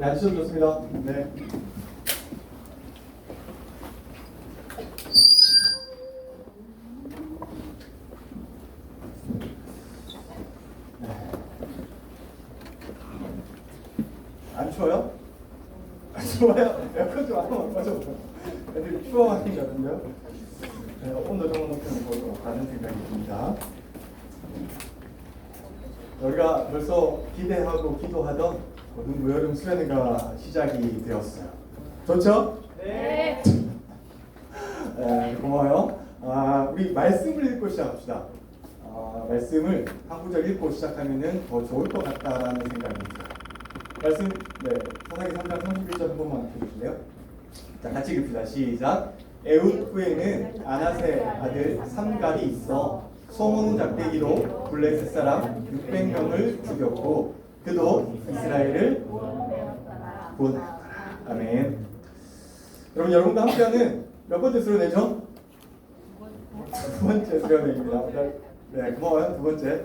앉으셔도 좋습니다. 네. 안 추워요? 안 추워요? 에어컨 좀 안 꺼져보세요. 애들이 추워하는 것 같은데요? 네, 온도 좀 높여놓고 가는 생각이 듭니다. 우리가 벌써 기대하고 기도하던 고등 무여름 수련회가 시작이 되었어요. 좋죠? 네. 네, 고마워요. 우리 말씀을 읽고 시작합시다. 말씀을 한 구절 읽고 시작하면 더 좋을 것 같다라는 생각이 들어요. 말씀, 네, 사사기 3장 31절 한 번만 펴주실래요? 자, 같이 읽읍시다. 시작. 에훗 후에는 아나세 아들 삼갈이 있어 소문 작대기로 블레셋 사람 600명을 죽였고 그도 이스라엘을 구원하였더라. 아멘. 여러분과 함께하는 몇 번째 수련회죠? 두 번째 수련회입니다. 네, 고마워요. 두 번째.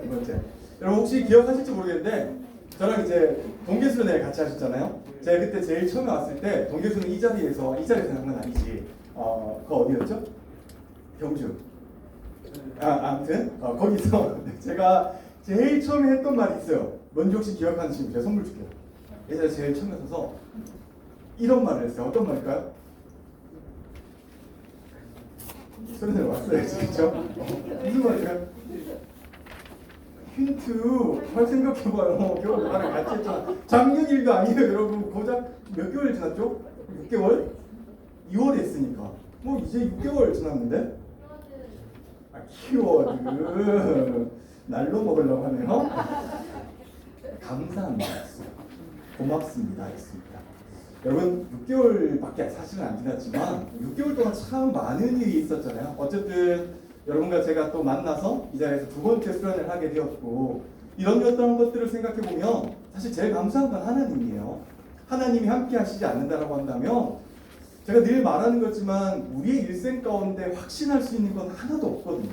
여러분 혹시 기억하실지 모르겠는데 저랑 이제 동계수련회 같이 하셨잖아요. 제가 그때 제일 처음에 왔을 때 동계수련 이 자리에서 한 건 아니지. 그거 어디였죠? 경주. 아무튼 거기서 제가 제일 처음에 했던 말이 있어요. 뭔지 혹시 기억하는 친구 제가 선물 줄게요. 예전에 제일 처음에 서서 이런 말을 했어요. 어떤 말일까요? 수련회 왔어요, 진짜. 무슨 말일까요? 힌트 잘 생각해봐요. 겨울 나랑 같이 했잖아. 작년 일도 아니에요, 여러분. 고작 몇 개월 지났죠? 6개월? 2월에 했으니까 뭐 이제 6개월 지났는데 키워드 날로 먹으려고 하네요. 감사합니다. 고맙습니다. 했습니다. 여러분 6개월밖에 사실은 안 지났지만 6개월 동안 참 많은 일이 있었잖아요. 어쨌든 여러분과 제가 또 만나서 이 자리에서 두 번째 수련을 하게 되었고 이런 어떤 것들을 생각해 보면 사실 제일 감사한 건 하나님이에요. 하나님이 함께 하시지 않는다라고 한다면 제가 늘 말하는 거지만 우리의 일생 가운데 확신할 수 있는 건 하나도 없거든요.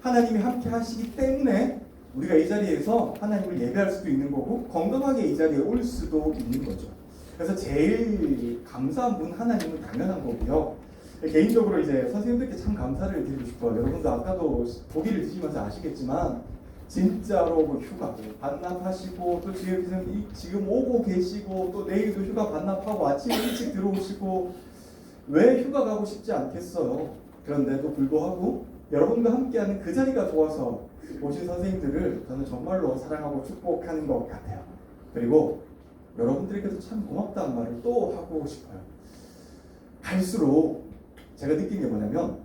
하나님이 함께 하시기 때문에 우리가 이 자리에서 하나님을 예배할 수도 있는 거고 건강하게 이 자리에 올 수도 있는 거죠. 그래서 제일 감사한 분 하나님은 당연한 거고요. 개인적으로 이제 선생님들께 참 감사를 드리고 싶어요. 여러분도 아까도 고기를 드시면서 아시겠지만 진짜로 뭐 휴가 반납하시고 또 지금 오고 계시고 또 내일도 휴가 반납하고 아침에 일찍 들어오시고 왜 휴가 가고 싶지 않겠어요. 그런데도 불구하고 여러분과 함께하는 그 자리가 좋아서 오신 선생님들을 저는 정말로 사랑하고 축복하는 것 같아요. 그리고 여러분들에게도 참 고맙다는 말을 또 하고 싶어요. 갈수록 제가 느낀 게 뭐냐면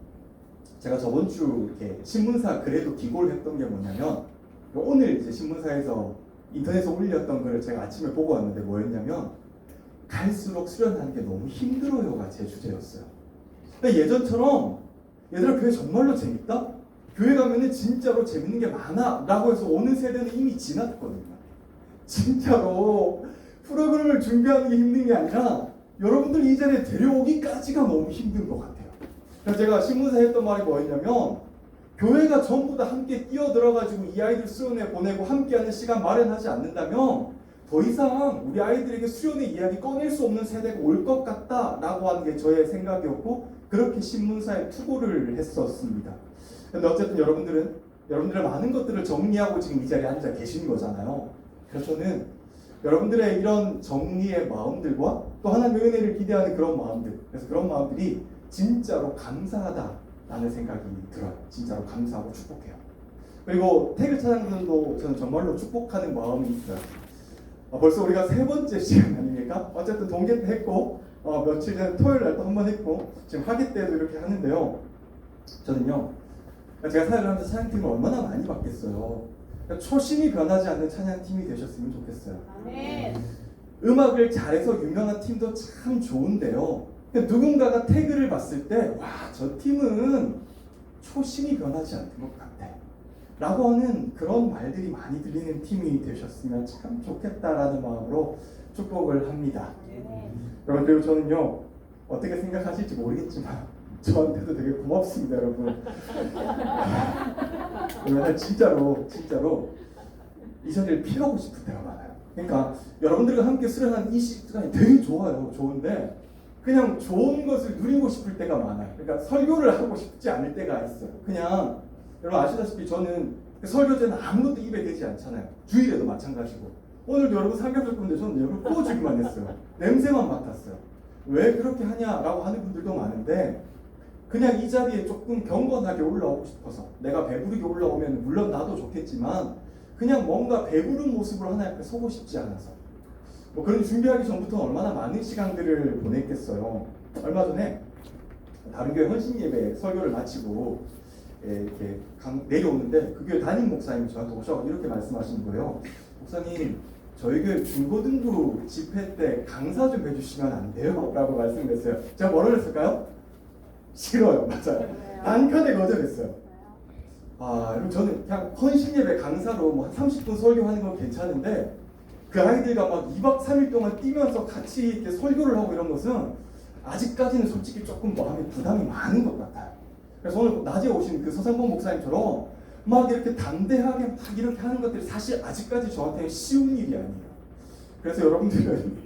제가 저번 주 이렇게 신문사 글에도 기고를 했던 게 뭐냐면 오늘 이제 신문사에서 인터넷에 올렸던 글을 제가 아침에 보고 왔는데 뭐였냐면 갈수록 수련하는 게 너무 힘들어요가 제 주제였어요. 근데 예전처럼 얘들아 교회 정말로 재밌다? 교회 가면은 진짜로 재밌는 게 많아 라고 해서 오는 세대는 이미 지났거든요. 진짜로 프로그램을 준비하는 게 힘든 게 아니라 여러분들 이 자리에 데려오기까지가 너무 힘든 것 같아요. 그래서 제가 신문사에 했던 말이 뭐였냐면 교회가 전부 다 함께 끼어들어가지고 이 아이들 수련회 보내고 함께하는 시간 마련하지 않는다면 더 이상 우리 아이들에게 수련회 이야기 꺼낼 수 없는 세대가 올 것 같다라고 하는 게 저의 생각이었고 그렇게 신문사에 투고를 했었습니다. 근데 어쨌든 여러분들의 많은 것들을 정리하고 지금 이 자리에 앉아 계신 거잖아요. 그래서 저는 여러분들의 이런 정리의 마음들과 또 하나님의 은혜를 기대하는 그런 마음들, 그래서 그런 마음들이 진짜로 감사하다라는 생각이 들어요. 진짜로 감사하고 축복해요. 그리고 태그 차장들도 저는 정말로 축복하는 마음이 있어요. 벌써 우리가 세 번째 시간 아닙니까? 어쨌든 동계 때 했고 며칠 전 토요일 날 또 한 번 했고 지금 학예 때도 이렇게 하는데요. 저는요 제가 사역을 하면서 찬양팀을 얼마나 많이 받겠어요. 초심이 변하지 않는 찬양팀이 되셨으면 좋겠어요. 아멘. 음악을 잘해서 유명한 팀도 참 좋은데요. 누군가가 태그를 봤을 때 와, 저 팀은 초심이 변하지 않는 것 같아 라고 하는 그런 말들이 많이 들리는 팀이 되셨으면 참 좋겠다라는 마음으로 축복을 합니다. 여러분 그리고 저는요 어떻게 생각하실지 모르겠지만 저한테도 되게 고맙습니다, 여러분. 왜냐면 진짜로 이 자리를 피하고 싶을 때가 많아요. 그러니까 여러분들과 함께 수련하는 이 시간이 되게 좋아요. 좋은데 그냥 좋은 것을 누리고 싶을 때가 많아요. 그러니까 설교를 하고 싶지 않을 때가 있어요. 그냥 여러분 아시다시피 저는 설교제는 아무것도 입에 대지 않잖아요. 주일에도 마찬가지고. 오늘도 여러분 삼겹살 구운데 저는 여러분 구워주기만 했어요. 냄새만 맡았어요. 왜 그렇게 하냐라고 하는 분들도 많은데 그냥 이 자리에 조금 경건하게 올라오고 싶어서 내가 배부르게 올라오면 물론 나도 좋겠지만 그냥 뭔가 배부른 모습으로 하나님 앞에 서고 싶지 않아서 뭐 그런 준비하기 전부터 얼마나 많은 시간들을 보냈겠어요. 얼마 전에 다른 교회 헌신 예배 설교를 마치고 이렇게 내려오는데 그 교회 담임 목사님이 저한테 오셔서 이렇게 말씀하시는 거예요. 목사님, 저희 교회 중고등부 집회 때 강사 좀 해주시면 안 돼요? 라고 말씀을 했어요. 제가 뭐라고 했을까요? 싫어요. 맞아요. 단편에 거절했어요. 여러분 저는 그냥 헌신 예배 강사로 뭐 한 30분 설교하는 건 괜찮은데 그 아이들과 막 2박 3일 동안 뛰면서 같이 이렇게 설교를 하고 이런 것은 아직까지는 솔직히 조금 마음에 부담이 많은 것 같아요. 그래서 오늘 낮에 오신 그 서상봉 목사님처럼 막 이렇게 담대하게 막 이렇게 하는 것들이 사실 아직까지 저한테는 쉬운 일이 아니에요. 그래서 여러분들은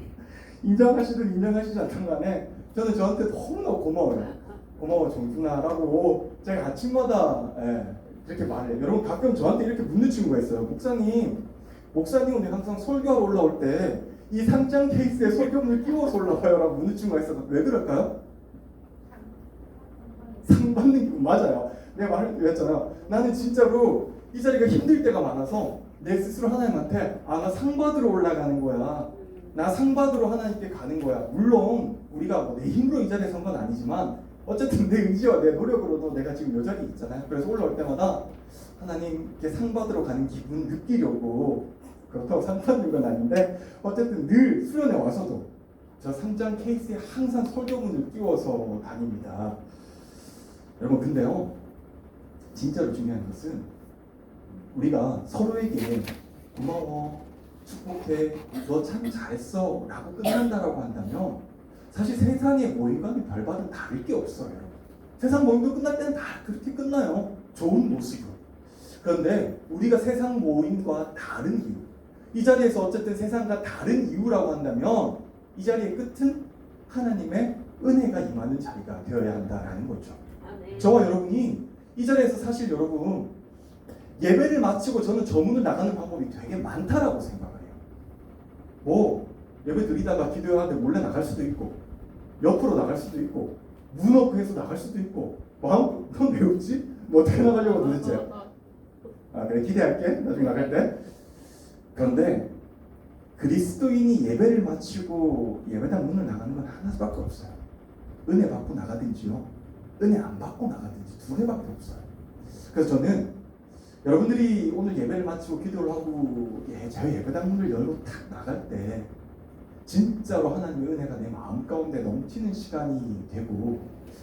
인정하시든 인정하시지 않든 간에 저는 저한테 너무나 고마워요. 고마워 정준아라고 제가 아침마다 그렇게 말해요. 여러분 가끔 저한테 이렇게 묻는 친구가 있어요. 목사님은 왜 항상 설교하러 올라올 때 이 상장 케이스에 설교문을 끼워서 올라와요? 라고 묻는 친구가 있어서 왜 그럴까요? 상 받는 기분 맞아요. 내가 말했잖아요. 나는 진짜로 이 자리가 힘들 때가 많아서 내 스스로 하나님한테 나 상 받으러 올라가는 거야. 나 상 받으러 하나님께 가는 거야. 물론 우리가 뭐 내 힘으로 이 자리에 선 건 아니지만 어쨌든 내 의지와 내 노력으로도 내가 지금 이 자리에 있잖아요. 그래서 올라올 때마다 하나님께 상 받으러 가는 기분 느끼려고 그렇다고 상 받는 건 아닌데 어쨌든 늘 수련회 와서도 저 상장 케이스에 항상 설교문을 끼워서 다닙니다. 여러분 근데요 진짜로 중요한 것은 우리가 서로에게 고마워 축복해 너 참 잘했어 라고 끝난다라고 한다면 사실 세상의 모임과는 별반은 다를 게 없어요. 세상 모임도 끝날 때는 다 그렇게 끝나요. 좋은 모습으로. 그런데 우리가 세상 모임과 다른 이유 이 자리에서 어쨌든 세상과 다른 이유라고 한다면 이 자리의 끝은 하나님의 은혜가 임하는 자리가 되어야 한다라는 거죠. 저와 여러분이 이 자리에서 사실 여러분 예배를 마치고 저는 저 문을 나가는 방법이 되게 많다라고 생각을 해요. 뭐 예배 드리다가 기도하는데 몰래 나갈 수도 있고 옆으로 나갈 수도 있고 문 앞에서 나갈 수도 있고 넌 왜 웃지? 뭐 어떻게 나가려고 도대체? 그래 기대할게 나중에 나갈 때. 그런데 그리스도인이 예배를 마치고 예배당 문을 나가는 건 하나밖에 없어요. 은혜 받고 나가든지요 은혜 안 받고 나가든지 두 개밖에 없어요. 그래서 저는 여러분들이 오늘 예배를 마치고 기도를 하고 저희 예배당 문을 열고 탁 나갈 때 진짜로 하나님의 은혜가 내 마음 가운데 넘치는 시간이 되고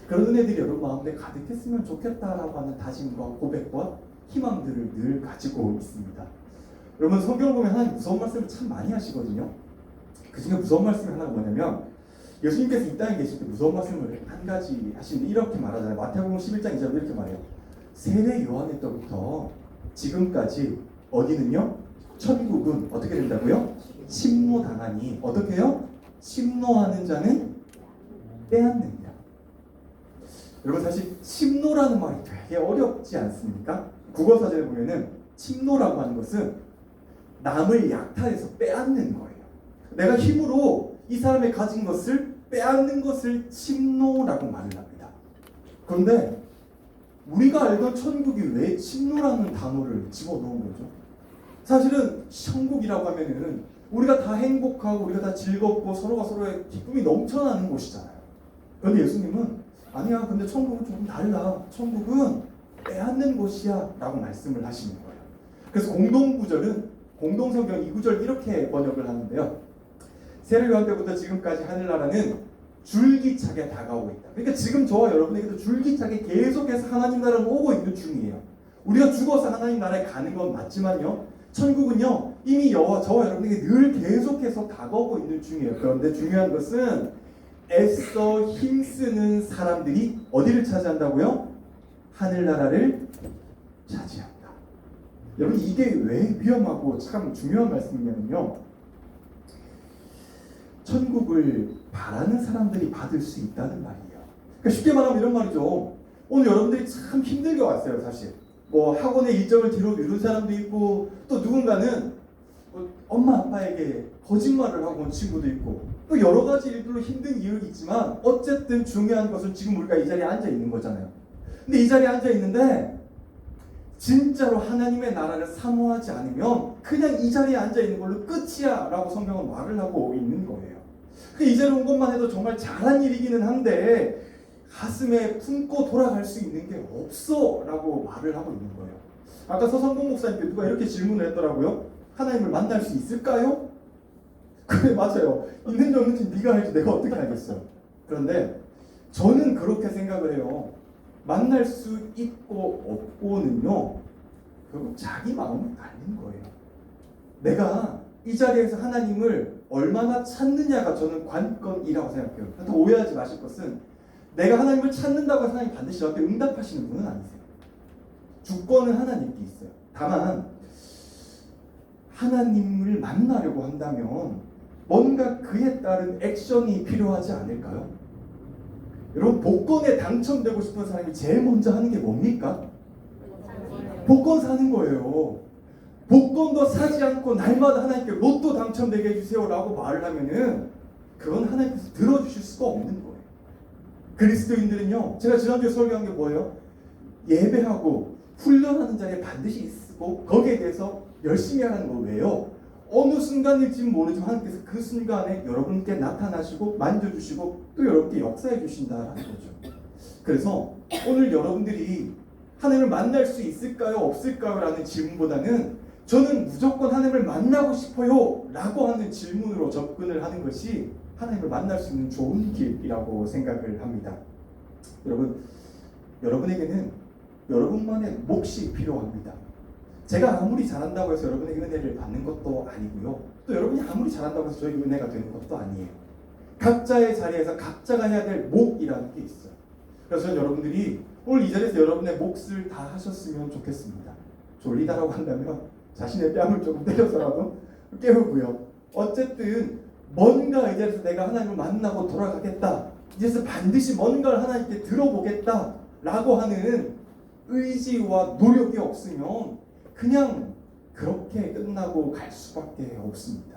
그런 은혜들이 여러분 마음에 가득했으면 좋겠다라고 하는 다짐과 고백과 희망들을 늘 가지고 있습니다. 여러분 성경을 보면 하나님 무서운 말씀을 참 많이 하시거든요. 그 중에 무서운 말씀이 하나가 뭐냐면 예수님께서 이 땅에 계실 때 무서운 말씀을 한 가지 하시는데 이렇게 말하잖아요. 마태복음 11장 2절에 이렇게 말해요. 세례 요한의 때부터 지금까지 어디는요? 천국은 어떻게 된다고요? 침노당하니 어떻게 해요? 침노하는 자는 빼앗는다. 여러분 사실 침노라는 말이 되게 어렵지 않습니까? 국어사전에 보면은 침노라고 하는 것은 남을 약탈해서 빼앗는 거예요. 내가 힘으로 이 사람이 가진 것을 빼앗는 것을 침노라고 말을 합니다. 그런데 우리가 알던 천국이 왜 침노라는 단어를 집어넣은 거죠? 사실은 천국이라고 하면은 우리가 다 행복하고 우리가 다 즐겁고 서로가 서로의 기쁨이 넘쳐나는 곳이잖아요. 그런데 예수님은 아니야 근데 천국은 조금 달라. 천국은 빼앗는 곳이야 라고 말씀을 하시는 거예요. 그래서 공동구절은 공동성경 2구절 이렇게 번역을 하는데요. 세례 요한 때부터 지금까지 하늘나라는 줄기차게 다가오고 있다. 그러니까 지금 저와 여러분에게도 줄기차게 계속해서 하나님 나라는 오고 있는 중이에요. 우리가 죽어서 하나님 나라에 가는 건 맞지만요. 천국은요 이미 저와 여러분에게 늘 계속해서 다가오고 있는 중이에요. 그런데 중요한 것은 애써 힘쓰는 사람들이 어디를 차지한다고요? 하늘나라를 차지한다. 여러분 이게 왜 위험하고 참 중요한 말씀이냐면요. 천국을 바라는 사람들이 받을 수 있다는 말이에요. 그러니까 쉽게 말하면 이런 말이죠. 오늘 여러분들이 참 힘들게 왔어요, 사실. 뭐 학원의 일정을 뒤로 미룬 사람도 있고, 또 누군가는 엄마 아빠에게 거짓말을 하고 온 친구도 있고, 또 여러 가지 일들로 힘든 이유가 있지만 어쨌든 중요한 것은 지금 우리가 이 자리에 앉아 있는 거잖아요. 근데 이 자리에 앉아 있는데 진짜로 하나님의 나라를 사모하지 않으면 그냥 이 자리에 앉아 있는 걸로 끝이야 라고 성경은 말을 하고 있는 거예요. 이 자리에 온 것만 해도 정말 잘한 일이기는 한데 가슴에 품고 돌아갈 수 있는 게 없어 라고 말을 하고 있는 거예요. 아까 서성봉 목사님께 누가 이렇게 질문을 했더라고요. 하나님을 만날 수 있을까요? 그래, 맞아요. 있는지 없는지 네가 알지 내가 어떻게 알겠어요. 그런데 저는 그렇게 생각을 해요. 만날 수 있고 없고는요, 결국 자기 마음에 달린 거예요. 내가 이 자리에서 하나님을 얼마나 찾느냐가 저는 관건이라고 생각해요. 또 오해하지 마실 것은 내가 하나님을 찾는다고 해서 하나님 반드시 저한테 응답하시는 분은 아니세요. 주권은 하나님께 있어요. 다만 하나님을 만나려고 한다면 뭔가 그에 따른 액션이 필요하지 않을까요? 여러분, 복권에 당첨되고 싶은 사람이 제일 먼저 하는 게 뭡니까? 복권 사는 거예요. 복권도 사지 않고 날마다 하나님께 로또 당첨되게 해주세요 라고 말을 하면은 그건 하나님께서 들어주실 수가 없는 거예요. 그리스도인들은요, 제가 지난주에 설교한 게 뭐예요? 예배하고 훈련하는 자리에 반드시 있고 거기에 대해서 열심히 하는 거 왜요? 어느 순간일지는 모르지만 하나님께서 그 순간에 여러분께 나타나시고 만져주시고 또 여러분께 역사해 주신다라는 거죠. 그래서 오늘 여러분들이 하나님을 만날 수 있을까요? 없을까요? 라는 질문보다는 저는 무조건 하나님을 만나고 싶어요 라고 하는 질문으로 접근을 하는 것이 하나님을 만날 수 있는 좋은 길이라고 생각을 합니다. 여러분, 여러분에게는 여러분만의 몫이 필요합니다. 제가 아무리 잘한다고 해서 여러분에게 은혜를 받는 것도 아니고요. 또 여러분이 아무리 잘한다고 해서 저에게 은혜가 되는 것도 아니에요. 각자의 자리에서 각자가 해야 될 몫이라는 게 있어요. 그래서 저는 여러분들이 오늘 이 자리에서 여러분의 몫을 다 하셨으면 좋겠습니다. 졸리다라고 한다면 자신의 뺨을 조금 때려서라도 깨우고요. 어쨌든 뭔가 이 자리에서 내가 하나님을 만나고 돌아가겠다. 이제서 반드시 뭔가를 하나님께 들어보겠다 라고 하는 의지와 노력이 없으면 그냥 그렇게 끝나고 갈 수밖에 없습니다.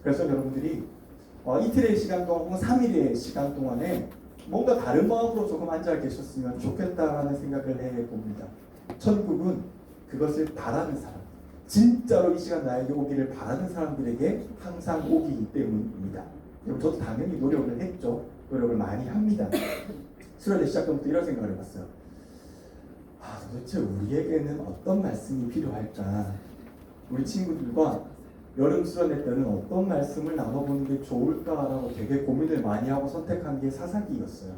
그래서 여러분들이 이틀의 시간 동안 혹은 3일의 시간 동안에 뭔가 다른 마음으로 조금 앉아 계셨으면 좋겠다라는 생각을 해봅니다. 천국은 그것을 바라는 사람, 진짜로 이 시간 나에게 오기를 바라는 사람들에게 항상 오기 때문입니다. 저도 당연히 노력을 했죠. 노력을 많이 합니다. 수련회 시작 전부터 이런 생각을 해봤어요. 도대체 우리에게는 어떤 말씀이 필요할까? 우리 친구들과 여름 수련회 때는 어떤 말씀을 나눠보는 게 좋을까라고 되게 고민을 많이 하고 선택한 게 사사기였어요.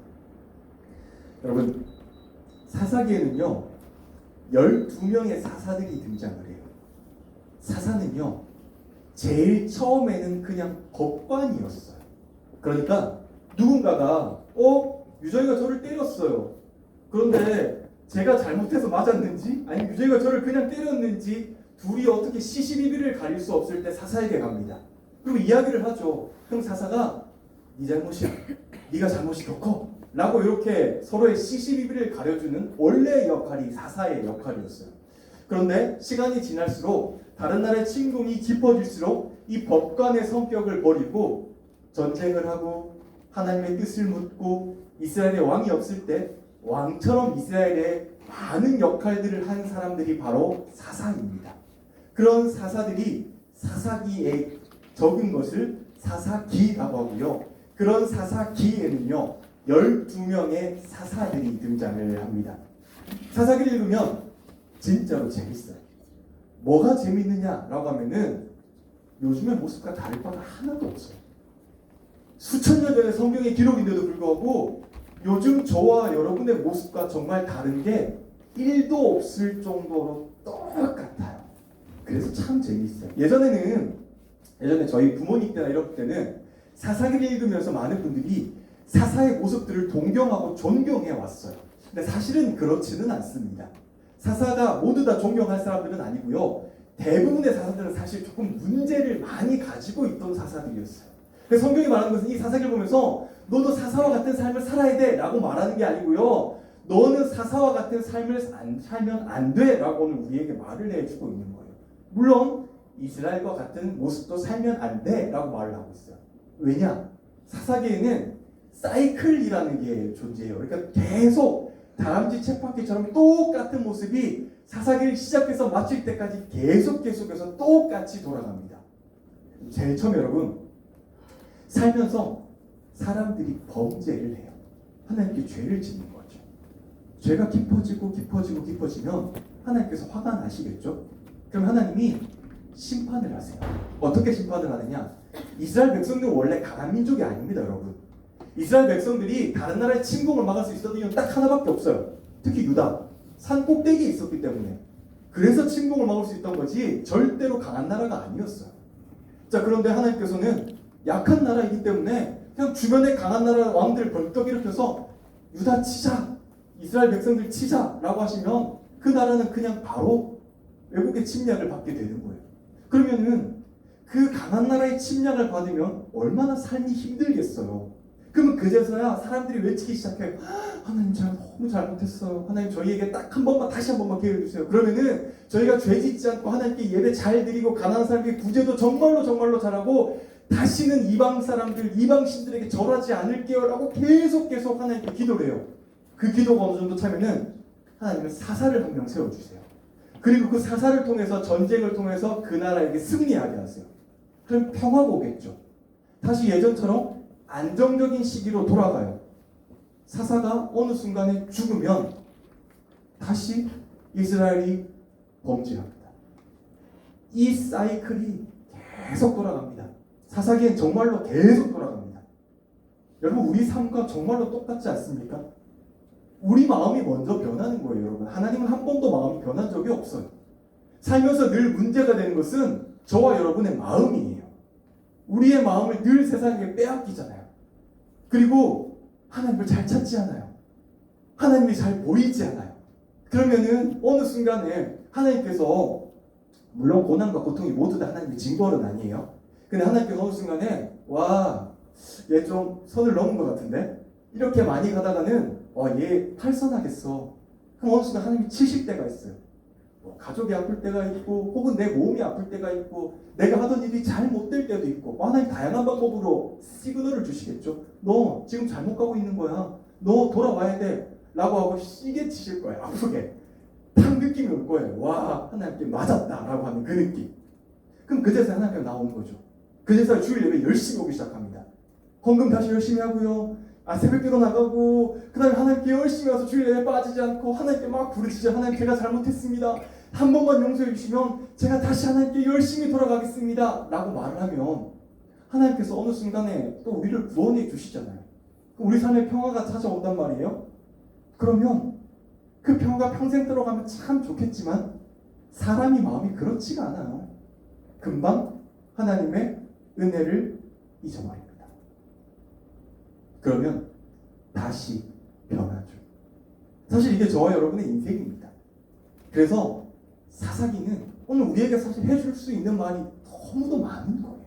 여러분, 사사기에는요 12명의 사사들이 등장을 해요. 사사는요 제일 처음에는 그냥 법관이었어요. 그러니까 누군가가 유정이가 저를 때렸어요. 그런데 제가 잘못해서 맞았는지 아니면 유정이가 저를 그냥 때렸는지 둘이 어떻게 시시비비를 가릴 수 없을 때 사사에게 갑니다. 그리고 이야기를 하죠. 그럼 사사가 네 잘못이야. 네가 잘못이 더 커. 라고 이렇게 서로의 시시비비를 가려주는 원래의 역할이 사사의 역할이었어요. 그런데 시간이 지날수록 다른 나라의 침공이 깊어질수록 이 법관의 성격을 버리고 전쟁을 하고 하나님의 뜻을 묻고 이스라엘의 왕이 없을 때 왕처럼 이스라엘의 많은 역할들을 한 사람들이 바로 사사입니다. 그런 사사들이 사사기에 적은 것을 사사기라고 하고요. 그런 사사기에는요 12명의 사사들이 등장을 합니다. 사사기를 읽으면 진짜로 재밌어요. 뭐가 재밌느냐라고 하면은 요즘의 모습과 다를 바가 하나도 없어요. 수천 년 전에 성경의 기록인데도 불구하고 요즘 저와 여러분의 모습과 정말 다른 게 1도 없을 정도로 똑같아요. 그래서 참 재미있어요. 예전에 저희 부모님 때나 이럴 때는 사사기를 읽으면서 많은 분들이 사사의 모습들을 동경하고 존경해 왔어요. 근데 사실은 그렇지는 않습니다. 사사가 모두 다 존경할 사람들은 아니고요. 대부분의 사사들은 사실 조금 문제를 많이 가지고 있던 사사들이었어요. 성경이 말하는 것은 이 사사기를 보면서 너도 사사와 같은 삶을 살아야 돼 라고 말하는 게 아니고요. 너는 사사와 같은 삶을 살면 안 돼 라고 오늘 우리에게 말을 해주고 있는 거예요. 물론 이스라엘과 같은 모습도 살면 안 돼 라고 말을 하고 있어요. 왜냐? 사사기에는 사이클이라는 게 존재해요. 그러니까 계속 다람쥐 쳇바퀴처럼 똑같은 모습이 사사기를 시작해서 마칠 때까지 계속해서 똑같이 돌아갑니다. 제일 처음 여러분, 살면서 사람들이 범죄를 해요. 하나님께 죄를 짓는 거죠. 죄가 깊어지면 하나님께서 화가 나시겠죠? 그럼 하나님이 심판을 하세요. 어떻게 심판을 하느냐? 이스라엘 백성들은 원래 강한 민족이 아닙니다, 여러분. 이스라엘 백성들이 다른 나라의 침공을 막을 수 있었던 이유는 딱 하나밖에 없어요. 특히 유다, 산 꼭대기에 있었기 때문에. 그래서 침공을 막을 수 있던 거지 절대로 강한 나라가 아니었어요. 자, 그런데 하나님께서는 약한 나라이기 때문에 그냥 주변에 강한 나라 왕들 벌떡 일으켜서 유다 치자, 이스라엘 백성들 치자라고 하시면 그 나라는 그냥 바로 외국의 침략을 받게 되는 거예요. 그러면은 그 강한 나라의 침략을 받으면 얼마나 삶이 힘들겠어요. 그러면 그제서야 사람들이 외치기 시작해요. 하나님, 제가 너무 잘못했어요. 하나님, 저희에게 딱 한 번만, 다시 한 번만 기회를 주세요. 그러면은 저희가 죄 짓지 않고 하나님께 예배 잘 드리고 가난한 사람에게 구제도 정말로 잘하고 다시는 이방 사람들, 이방 신들에게 절하지 않을게요 라고 계속 하나님께 기도를 해요. 그 기도가 어느 정도 차면은 하나님은 사사를 한 명 세워주세요. 그리고 그 사사를 통해서, 전쟁을 통해서 그 나라에게 승리하게 하세요. 그럼 평화가 오겠죠. 다시 예전처럼 안정적인 시기로 돌아가요. 사사가 어느 순간에 죽으면 다시 이스라엘이 범죄합니다. 이 사이클이 계속 돌아갑니다. 사사기엔 정말로 계속 돌아갑니다. 여러분, 우리 삶과 정말로 똑같지 않습니까? 우리 마음이 먼저 변하는 거예요, 여러분. 하나님은 한 번도 마음이 변한 적이 없어요. 살면서 늘 문제가 되는 것은 저와 여러분의 마음이에요. 우리의 마음을 늘 세상에게 빼앗기잖아요. 그리고 하나님을 잘 찾지 않아요. 하나님이 잘 보이지 않아요. 그러면은 어느 순간에 하나님께서, 물론 고난과 고통이 모두 다 하나님의 징벌은 아니에요. 근데 하나님께서 어느 순간에 얘 좀 선을 넘은 것 같은데? 이렇게 많이 가다가는 얘 탈선하겠어. 그럼 어느 순간 하나님이 치실 때가 있어요. 가족이 아플 때가 있고, 혹은 내 몸이 아플 때가 있고, 내가 하던 일이 잘 못 될 때도 있고, 하나님 다양한 방법으로 시그널을 주시겠죠. 너 지금 잘못 가고 있는 거야. 너 돌아와야 돼. 라고 하고 시계 치실 거예요. 아프게. 딱 느낌이 올 거예요. 와, 하나님께 맞았다. 라고 하는 그 느낌. 그럼 그제서 하나님께 나오는 거죠. 그제서 주일 예배 열심히 오기 시작합니다. 헌금 다시 열심히 하고요. 새벽기도 나가고, 그 다음에 하나님께 열심히 와서 주일 예배 빠지지 않고 하나님께 막 부르시죠. 하나님, 제가 잘못했습니다. 한 번만 용서해 주시면 제가 다시 하나님께 열심히 돌아가겠습니다. 라고 말을 하면 하나님께서 어느 순간에 또 우리를 구원해 주시잖아요. 우리 삶에 평화가 찾아온단 말이에요. 그러면 그 평화가 평생 들어가면 참 좋겠지만 사람이 마음이 그렇지가 않아요. 금방 하나님의 은혜를 잊어버립니다. 그러면 다시 변하죠. 사실 이게 저와 여러분의 인생입니다. 그래서 사사기는 오늘 우리에게 사실 해줄 수 있는 말이 너무도 많은 거예요.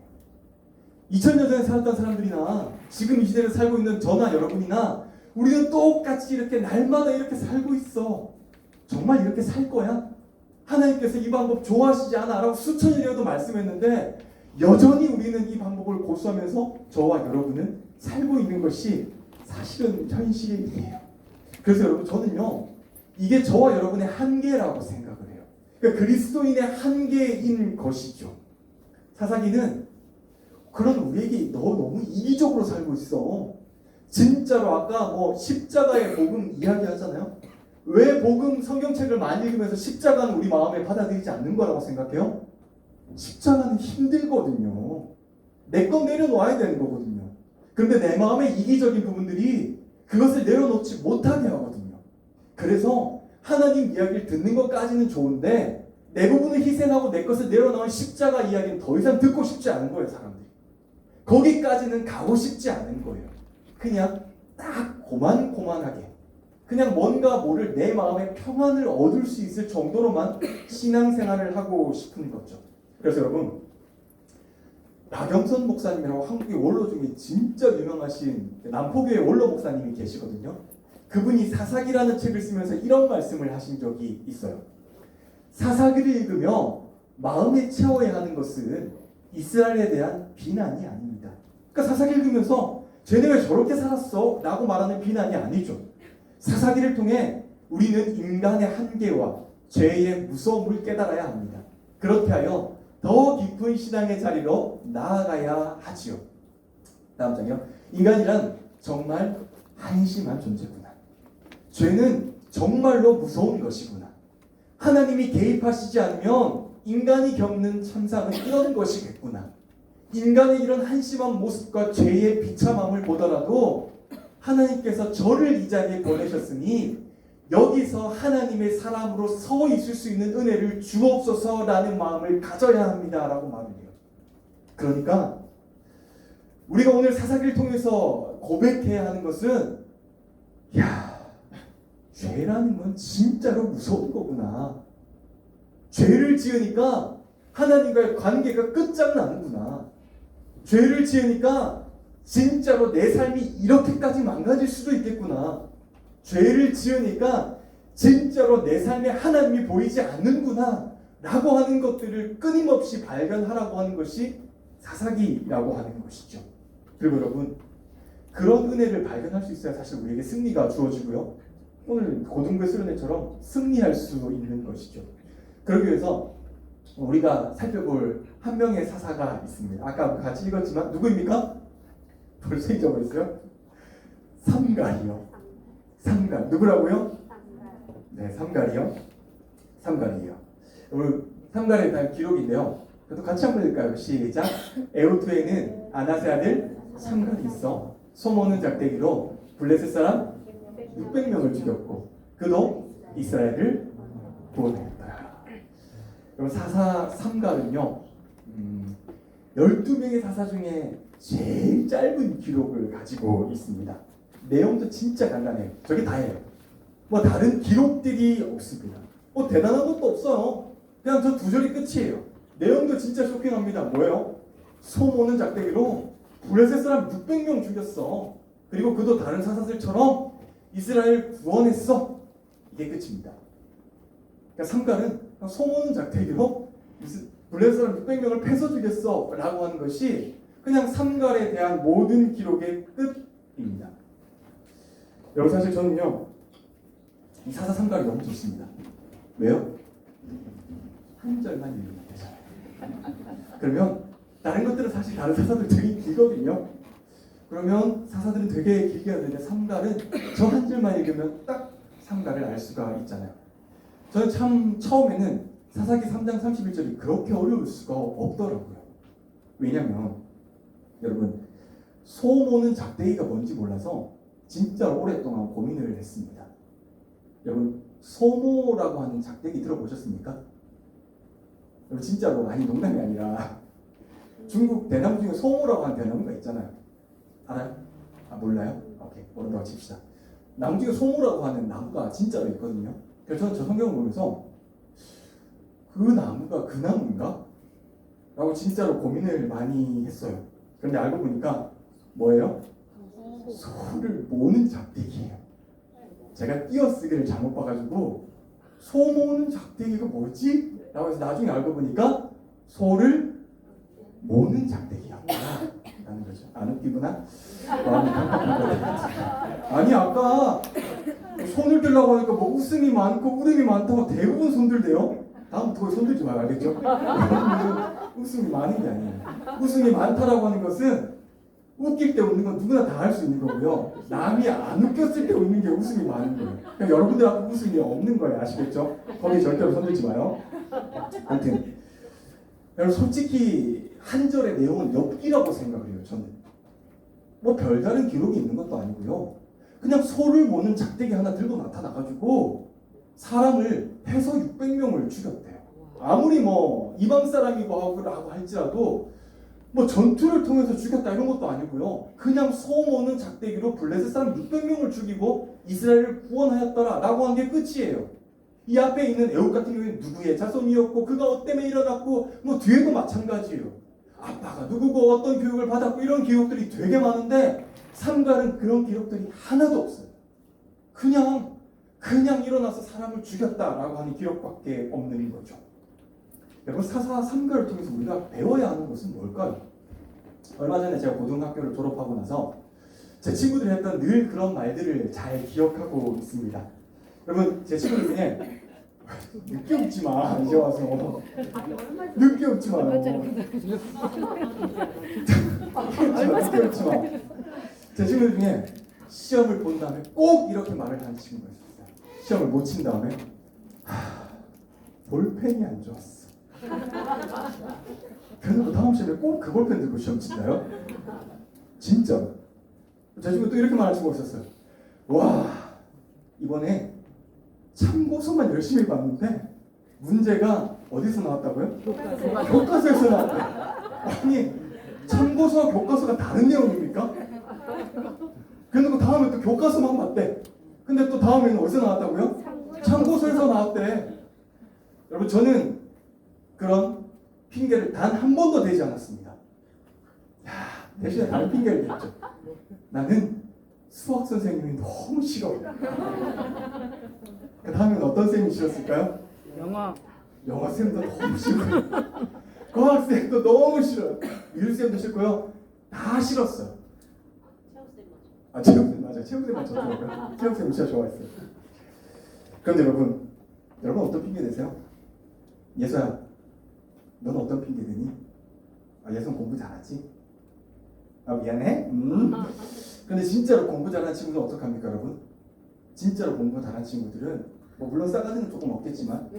2000년 전에 살았던 사람들이나 지금 이 시대를 살고 있는 저나 여러분이나 우리는 똑같이 이렇게 날마다 이렇게 살고 있어. 정말 이렇게 살 거야? 하나님께서 이 방법 좋아하시지 않아? 라고 수천 년이라도 말씀했는데 여전히 우리는 이 방법을 고수하면서 저와 여러분은 살고 있는 것이 사실은 현실이에요. 그래서 여러분, 저는요, 이게 저와 여러분의 한계라고 생각을 해요. 그러니까 그리스도인의 한계인 것이죠. 사사기는 그런 우리에게 너무 이기적으로 살고 있어. 진짜로 아까 십자가의 복음 이야기하잖아요. 왜 복음 성경책을 많이 읽으면서 십자가는 우리 마음에 받아들이지 않는 거라고 생각해요? 십자가는 힘들거든요. 내 건 내려놓아야 되는 거거든요. 그런데 내 마음의 이기적인 부분들이 그것을 내려놓지 못하게 하거든요. 그래서 하나님 이야기를 듣는 것까지는 좋은데 내 부분을 희생하고 내 것을 내려놓은 십자가 이야기는 더 이상 듣고 싶지 않은 거예요, 사람들이. 거기까지는 가고 싶지 않은 거예요. 그냥 딱 고만고만하게 그냥 뭔가 모를 내 마음의 평안을 얻을 수 있을 정도로만 신앙생활을 하고 싶은 거죠. 그래서 여러분, 박영선 목사님이라고 한국의 원로 중에 진짜 유명하신 남포교회 원로 목사님이 계시거든요. 그분이 사사기라는 책을 쓰면서 이런 말씀을 하신 적이 있어요. 사사기를 읽으며 마음에 채워야 하는 것은 이스라엘에 대한 비난이 아닙니다. 그러니까 사사기 읽으면서 쟤네 왜 저렇게 살았어? 라고 말하는 비난이 아니죠. 사사기를 통해 우리는 인간의 한계와 죄의 무서움을 깨달아야 합니다. 그렇게 하여 더 깊은 신앙의 자리로 나아가야 하지요. 다음 장이요. 인간이란 정말 한심한 존재구나. 죄는 정말로 무서운 것이구나. 하나님이 개입하시지 않으면 인간이 겪는 참상은 이런 것이겠구나. 인간의 이런 한심한 모습과 죄의 비참함을 보더라도 하나님께서 저를 이 자리에 보내셨으니 여기서 하나님의 사람으로 서 있을 수 있는 은혜를 주옵소서라는 마음을 가져야 합니다라고 말을 해요. 그러니까 우리가 오늘 사사기를 통해서 고백해야 하는 것은 죄라는 건 진짜로 무서운 거구나. 죄를 지으니까 하나님과의 관계가 끝장나는구나. 죄를 지으니까 진짜로 내 삶이 이렇게까지 망가질 수도 있겠구나. 죄를 지으니까 진짜로 내 삶에 하나님이 보이지 않는구나 라고 하는 것들을 끊임없이 발견하라고 하는 것이 사사기라고 하는 것이죠. 그리고 여러분, 그런 은혜를 발견할 수 있어야 사실 우리에게 승리가 주어지고요, 오늘 고등부의 수련회처럼 승리할 수 있는 것이죠. 그러기 위해서 우리가 살펴볼 한 명의 사사가 있습니다. 아까 같이 읽었지만 누구입니까? 벌써 잊어버렸어요? 삼갈이요. 삼갈. 누구라고요? 네, 삼갈이요. 삼갈이에요. 우리 삼갈에 대한 기록인데요. 그래도 같이 한번 읽을까요? 시작. 에우투에는 아나세 아들 삼갈이 있어. 소모는 작대기로 블레셋 사람 600명을 죽였고 그도 이스라엘을 구원했다. 여러분, 사사 삼갈은요, 12명의 사사 중에 제일 짧은 기록을 가지고 있습니다. 내용도 진짜 간단해요. 저게 다예요. 뭐 다른 기록들이 없습니다. 뭐 대단한 것도 없어요. 그냥 저 두 절이 끝이에요. 내용도 진짜 쇼킹합니다. 뭐예요? 소모는 작대기로 블레셋 사람 600명 죽였어. 그리고 그도 다른 사사들처럼 이스라엘 구원했어. 이게 끝입니다. 그러니까 삼갈은 소모는 작대기로 블레셋 사람 600명을 패서 죽였어 라고 하는 것이 그냥 삼갈에 대한 모든 기록의 끝입니다. 여러분, 사실 저는요, 이 사사 삼갈이 너무 좋습니다. 왜요? 한 절만 읽으면 되잖아요. 그러면 다른 것들은 사실 다른 사사들 되게 길거든요. 그러면 사사들은 되게 길게 해야 되는데 삼갈은 저 한 줄만 읽으면 딱 삼갈을 알 수가 있잖아요. 저는 참 처음에는 사사기 3장 31절이 그렇게 어려울 수가 없더라고요. 왜냐면 여러분, 소모는 작대기가 뭔지 몰라서 진짜 오랫동안 고민을 했습니다. 여러분, 소모라고 하는 작대기 들어보셨습니까? 여러분, 진짜로, 아니 농담이 아니라 중국 대나무 중에 소모라고 하는 대나무가 있잖아요. 알아요? 아, 몰라요? 오케이, 모른다고 칩시다. 나무 중에 소모라고 하는 나무가 진짜로 있거든요. 그래서 저는 저 성경을 보면서 그 나무가 그 나무인가? 라고 진짜로 고민을 많이 했어요. 그런데 알고 보니까 뭐예요? 소를 모는 작대기예요. 제가 띄어쓰기를 잘못 봐가지고 소 모는 작대기가 뭐지? 라고 해서 나중에 알고 보니까 소를 모는 작대기였구나 라는 거죠. 안 웃기구나? 마음이 깜빡깜빡. 아니, 아까 손을 들라고 하니까 뭐 웃음이 많고 울음이 많다고 대부분 손들대요. 다음부터 손들지 마요. 알겠죠? 웃음이 많은 게 아니에요. 웃음이 많다라고 하는 것은 웃길 때 웃는 건 누구나 다 할 수 있는 거고요. 남이 안 웃겼을 때 웃는 게 웃음이 많은 거예요. 그러니까 여러분들 앞에 웃음이 없는 거예요. 아시겠죠? 거기 절대로 손들지 마요. 아무튼 여러분, 솔직히 한 절의 내용은 엽기라고 생각을 해요. 저는 뭐 별다른 기록이 있는 것도 아니고요. 그냥 소를 모는 작대기 하나 들고 나타나가지고 사람을 해서 600명을 죽였대요. 아무리 뭐 이방 사람이고 하고 할지라도 뭐 전투를 통해서 죽였다 이런 것도 아니고요. 그냥 소 모는 작대기로 블레셋 사람 600명을 죽이고 이스라엘을 구원하였더라 라고 한 게 끝이에요. 이 앞에 있는 애굽 같은 경우에는 누구의 자손이었고 그가 어때문에 일어났고 뭐 뒤에도 마찬가지예요. 아빠가 누구고 어떤 교육을 받았고 이런 기록들이 되게 많은데 삼갈은 그런 기록들이 하나도 없어요. 그냥 일어나서 사람을 죽였다라고 하는 기록밖에 없는 거죠. 여러분 사사 삼갈을 통해서 우리가 배워야 하는 것은 뭘까요? 얼마 전에 제가 고등학교를 졸업하고 나서 제 친구들이 했던 늘 그런 말들을 잘 기억하고 있습니다. 여러분 제 친구들 중에 늦게 웃지 마 이제 와서 늦게 웃지 마요. 늦게 웃지 마. 제 친구들 중에 시험을 본 다음에 꼭 이렇게 말을 하는 친구가 있었어요. 시험을 못 친 다음에 볼펜이 안 좋았어. 그래서 다음 시험에 꼭 그 볼펜 들고 시험 친다요? 진짜. 제 친구 또 이렇게 말하는 친구가 있었어요. 와 이번에 참고서만 열심히 봤는데 문제가 어디서 나왔다고요? 교과서에서 나왔대. 아니 참고서와 교과서가 다른 내용입니까? 그래서 다음에 또 교과서만 봤대. 근데 또 다음에는 어디서 나왔다고요? 참고서에서 나왔대. 여러분 저는 그런 핑계를 단 한 번도 대지 않았습니다. 대신에 다른 핑계를 댔죠. 나는 수학 선생님이 너무 싫어. 그 다음에는 어떤 쌤이 싫었을까요? 영어 쌤도 너무 싫어요. 과학 쌤도 너무 싫어요. 미술 쌤도 싫고요. 다 싫었어요. 체육 쌤 맞아요. 체육 쌤만 저 좋아해요. 체육 쌤 진짜 좋아했어요. 그런데 여러분 어떤 핑계 대세요? 예서야, 넌 어떤 핑계 대니? 예서는 공부 잘하지? 미안해. 근데 진짜로 공부 잘하는 친구는 어떡합니까, 여러분? 진짜로 공부 잘하는 친구들은 물론 싸가지는 조금 없겠지만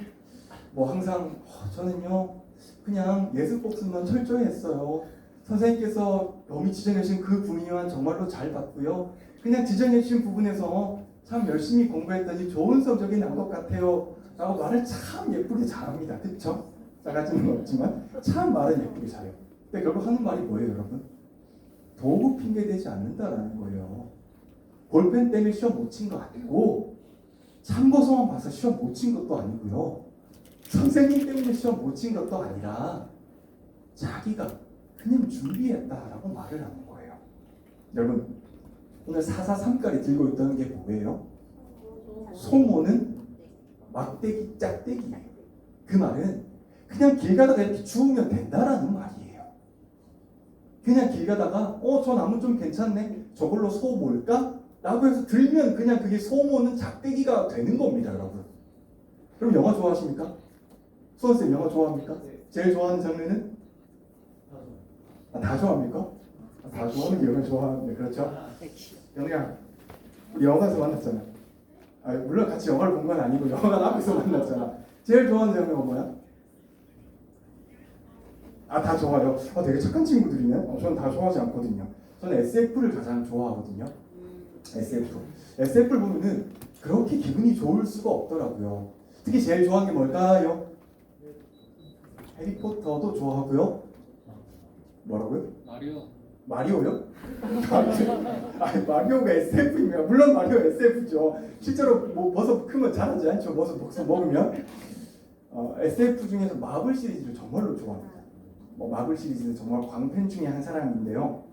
항상 저는요 그냥 예습 복습만 철저히 했어요. 선생님께서 범위 지정해 주신 그 분위기만 정말로 잘 봤고요. 그냥 지정해 주신 부분에서 참 열심히 공부했더니 좋은 성적이 난 것 같아요. 라고 말을 참 예쁘게 잘합니다. 그쵸? 싸가지는 없지만 참 말은 예쁘게 잘해요. 근데 결국 하는 말이 뭐예요, 여러분? 도구 핑계대지 않는다라는 거예요. 볼펜 때문에 시험 못 친 거 아니고 참고서만 봐서 시험 못 친 것도 아니고요. 선생님 때문에 시험 못 친 것도 아니라 자기가 그냥 준비했다라고 말을 하는 거예요. 여러분 오늘 443까지 들고 있던 게 뭐예요? 소모는 막대기 짝대기예요. 그 말은 그냥 길 가다가 이렇게 주우면 된다라는 말이에요. 그냥 길 가다가 저 나무 좀 괜찮네. 저걸로 소 몰까? 라고 해서 들면 그냥 그게 소모는 작대기가 되는 겁니다, 여러분. 그럼 영화 좋아하십니까? 수원쌤 영화 좋아합니까? 제일 좋아하는 장르는? 다 좋아합니까? 다 좋아하는 게 영화 좋아하는데, 그렇죠? 영희야, 우리 영화관에서 만났잖아. 물론 같이 영화를 본 건 아니고 영화관 앞에서 만났잖아. 제일 좋아하는 장르가 뭐야? 다 좋아요. 되게 착한 친구들이네. 저는 다 좋아하지 않거든요. 저는 SF를 가장 좋아하거든요. SF를 보면은 그렇게 기분이 좋을 수가 없더라고요. 특히 제일 좋아하는 게 뭘까요? 해리포터도 좋아하고요. 뭐라고요? 마리오요? 마리오가 SF입니다. 물론 마리오 SF죠. 실제로 버섯 크면 자라지 않죠. 버섯 먹으면. SF 중에서 마블 시리즈를 정말로 좋아합니다. 마블 시리즈는 정말 광팬 중에 한 사람인데요.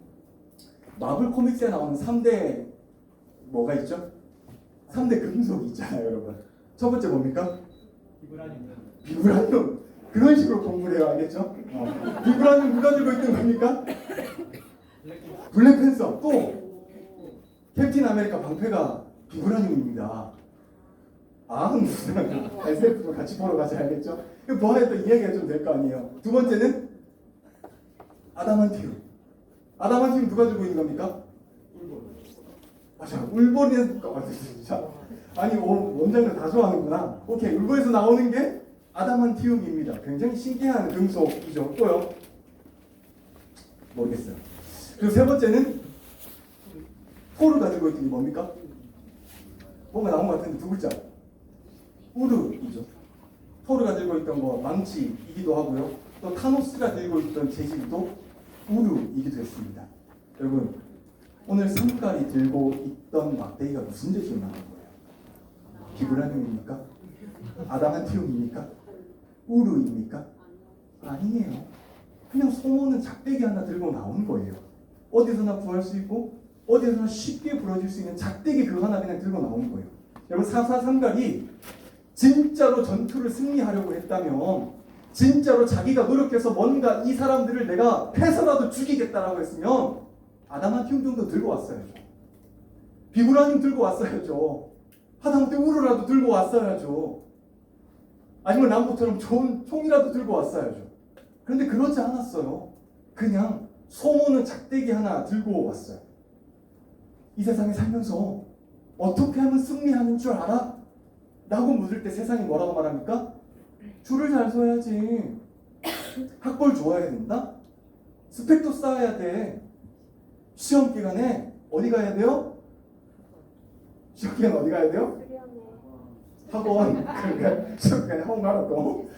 마블 코믹스에 나오는 3대 뭐가 있죠? 3대 금속이 있잖아요, 여러분. 첫 번째 뭡니까? 비브라늄. 그런 식으로 공부를 해요, 알겠죠? 비브라늄 누가 들고 있는 겁니까? 블랙팬서. 또 캡틴 아메리카 방패가 비브라늄입니다. SF도 같이 보러 가자, 알겠죠? 이거 뭐하냐 또 이야기가 좀 될 거 아니에요. 두 번째는 아담한티움. 아담한티움 누가 들고 있는 겁니까? 울버린. 아니 원장들 다 좋아하는구나. 오케이, 울버에서 나오는 게 아담한티움입니다. 굉장히 신기한 금속이죠. 또요? 모르겠어요. 그리고 세 번째는 토르가 들고 있는 게 뭡니까? 뭔가 나온 것 같은데 두 글자. 우르이죠. 토르가 들고 있던 거 망치이기도 하고요. 또 타노스가 들고 있던 재질도 우르이기도 했습니다. 여러분 오늘 삼깔이 들고 있던 막대기가 무슨 재질로 나온 거예요? 비브라늄입니까? 아담한티움입니까? 우르입니까? 아니에요. 그냥 소모는 작대기 하나 들고 나온 거예요. 어디서나 구할 수 있고 어디서나 쉽게 부러질 수 있는 작대기 그거 하나 그냥 들고 나온 거예요. 여러분 사사삼갈이 진짜로 전투를 승리하려고 했다면, 진짜로 자기가 노력해서 뭔가 이 사람들을 내가 패서라도 죽이겠다라고 했으면 아담한티움 정도 들고 왔어야죠. 비브라늄 들고 왔어야죠. 하다못해 우르라도 들고 왔어야죠. 아니면 람보처럼 좋은 총이라도 들고 왔어야죠. 그런데 그러지 않았어요. 그냥 소모는 작대기 하나 들고 왔어요. 이 세상에 살면서 어떻게 하면 승리하는 줄 알아? 라고 물을 때 세상이 뭐라고 말합니까? 줄을 잘 서야지. 학벌 좋아야 된다? 스펙도 쌓아야 돼. 시험 기간에 어디 가야 돼요? 시험 기간에 어디 가야 돼요? 학원. 그러니까 시험 기간에 학원 가라고.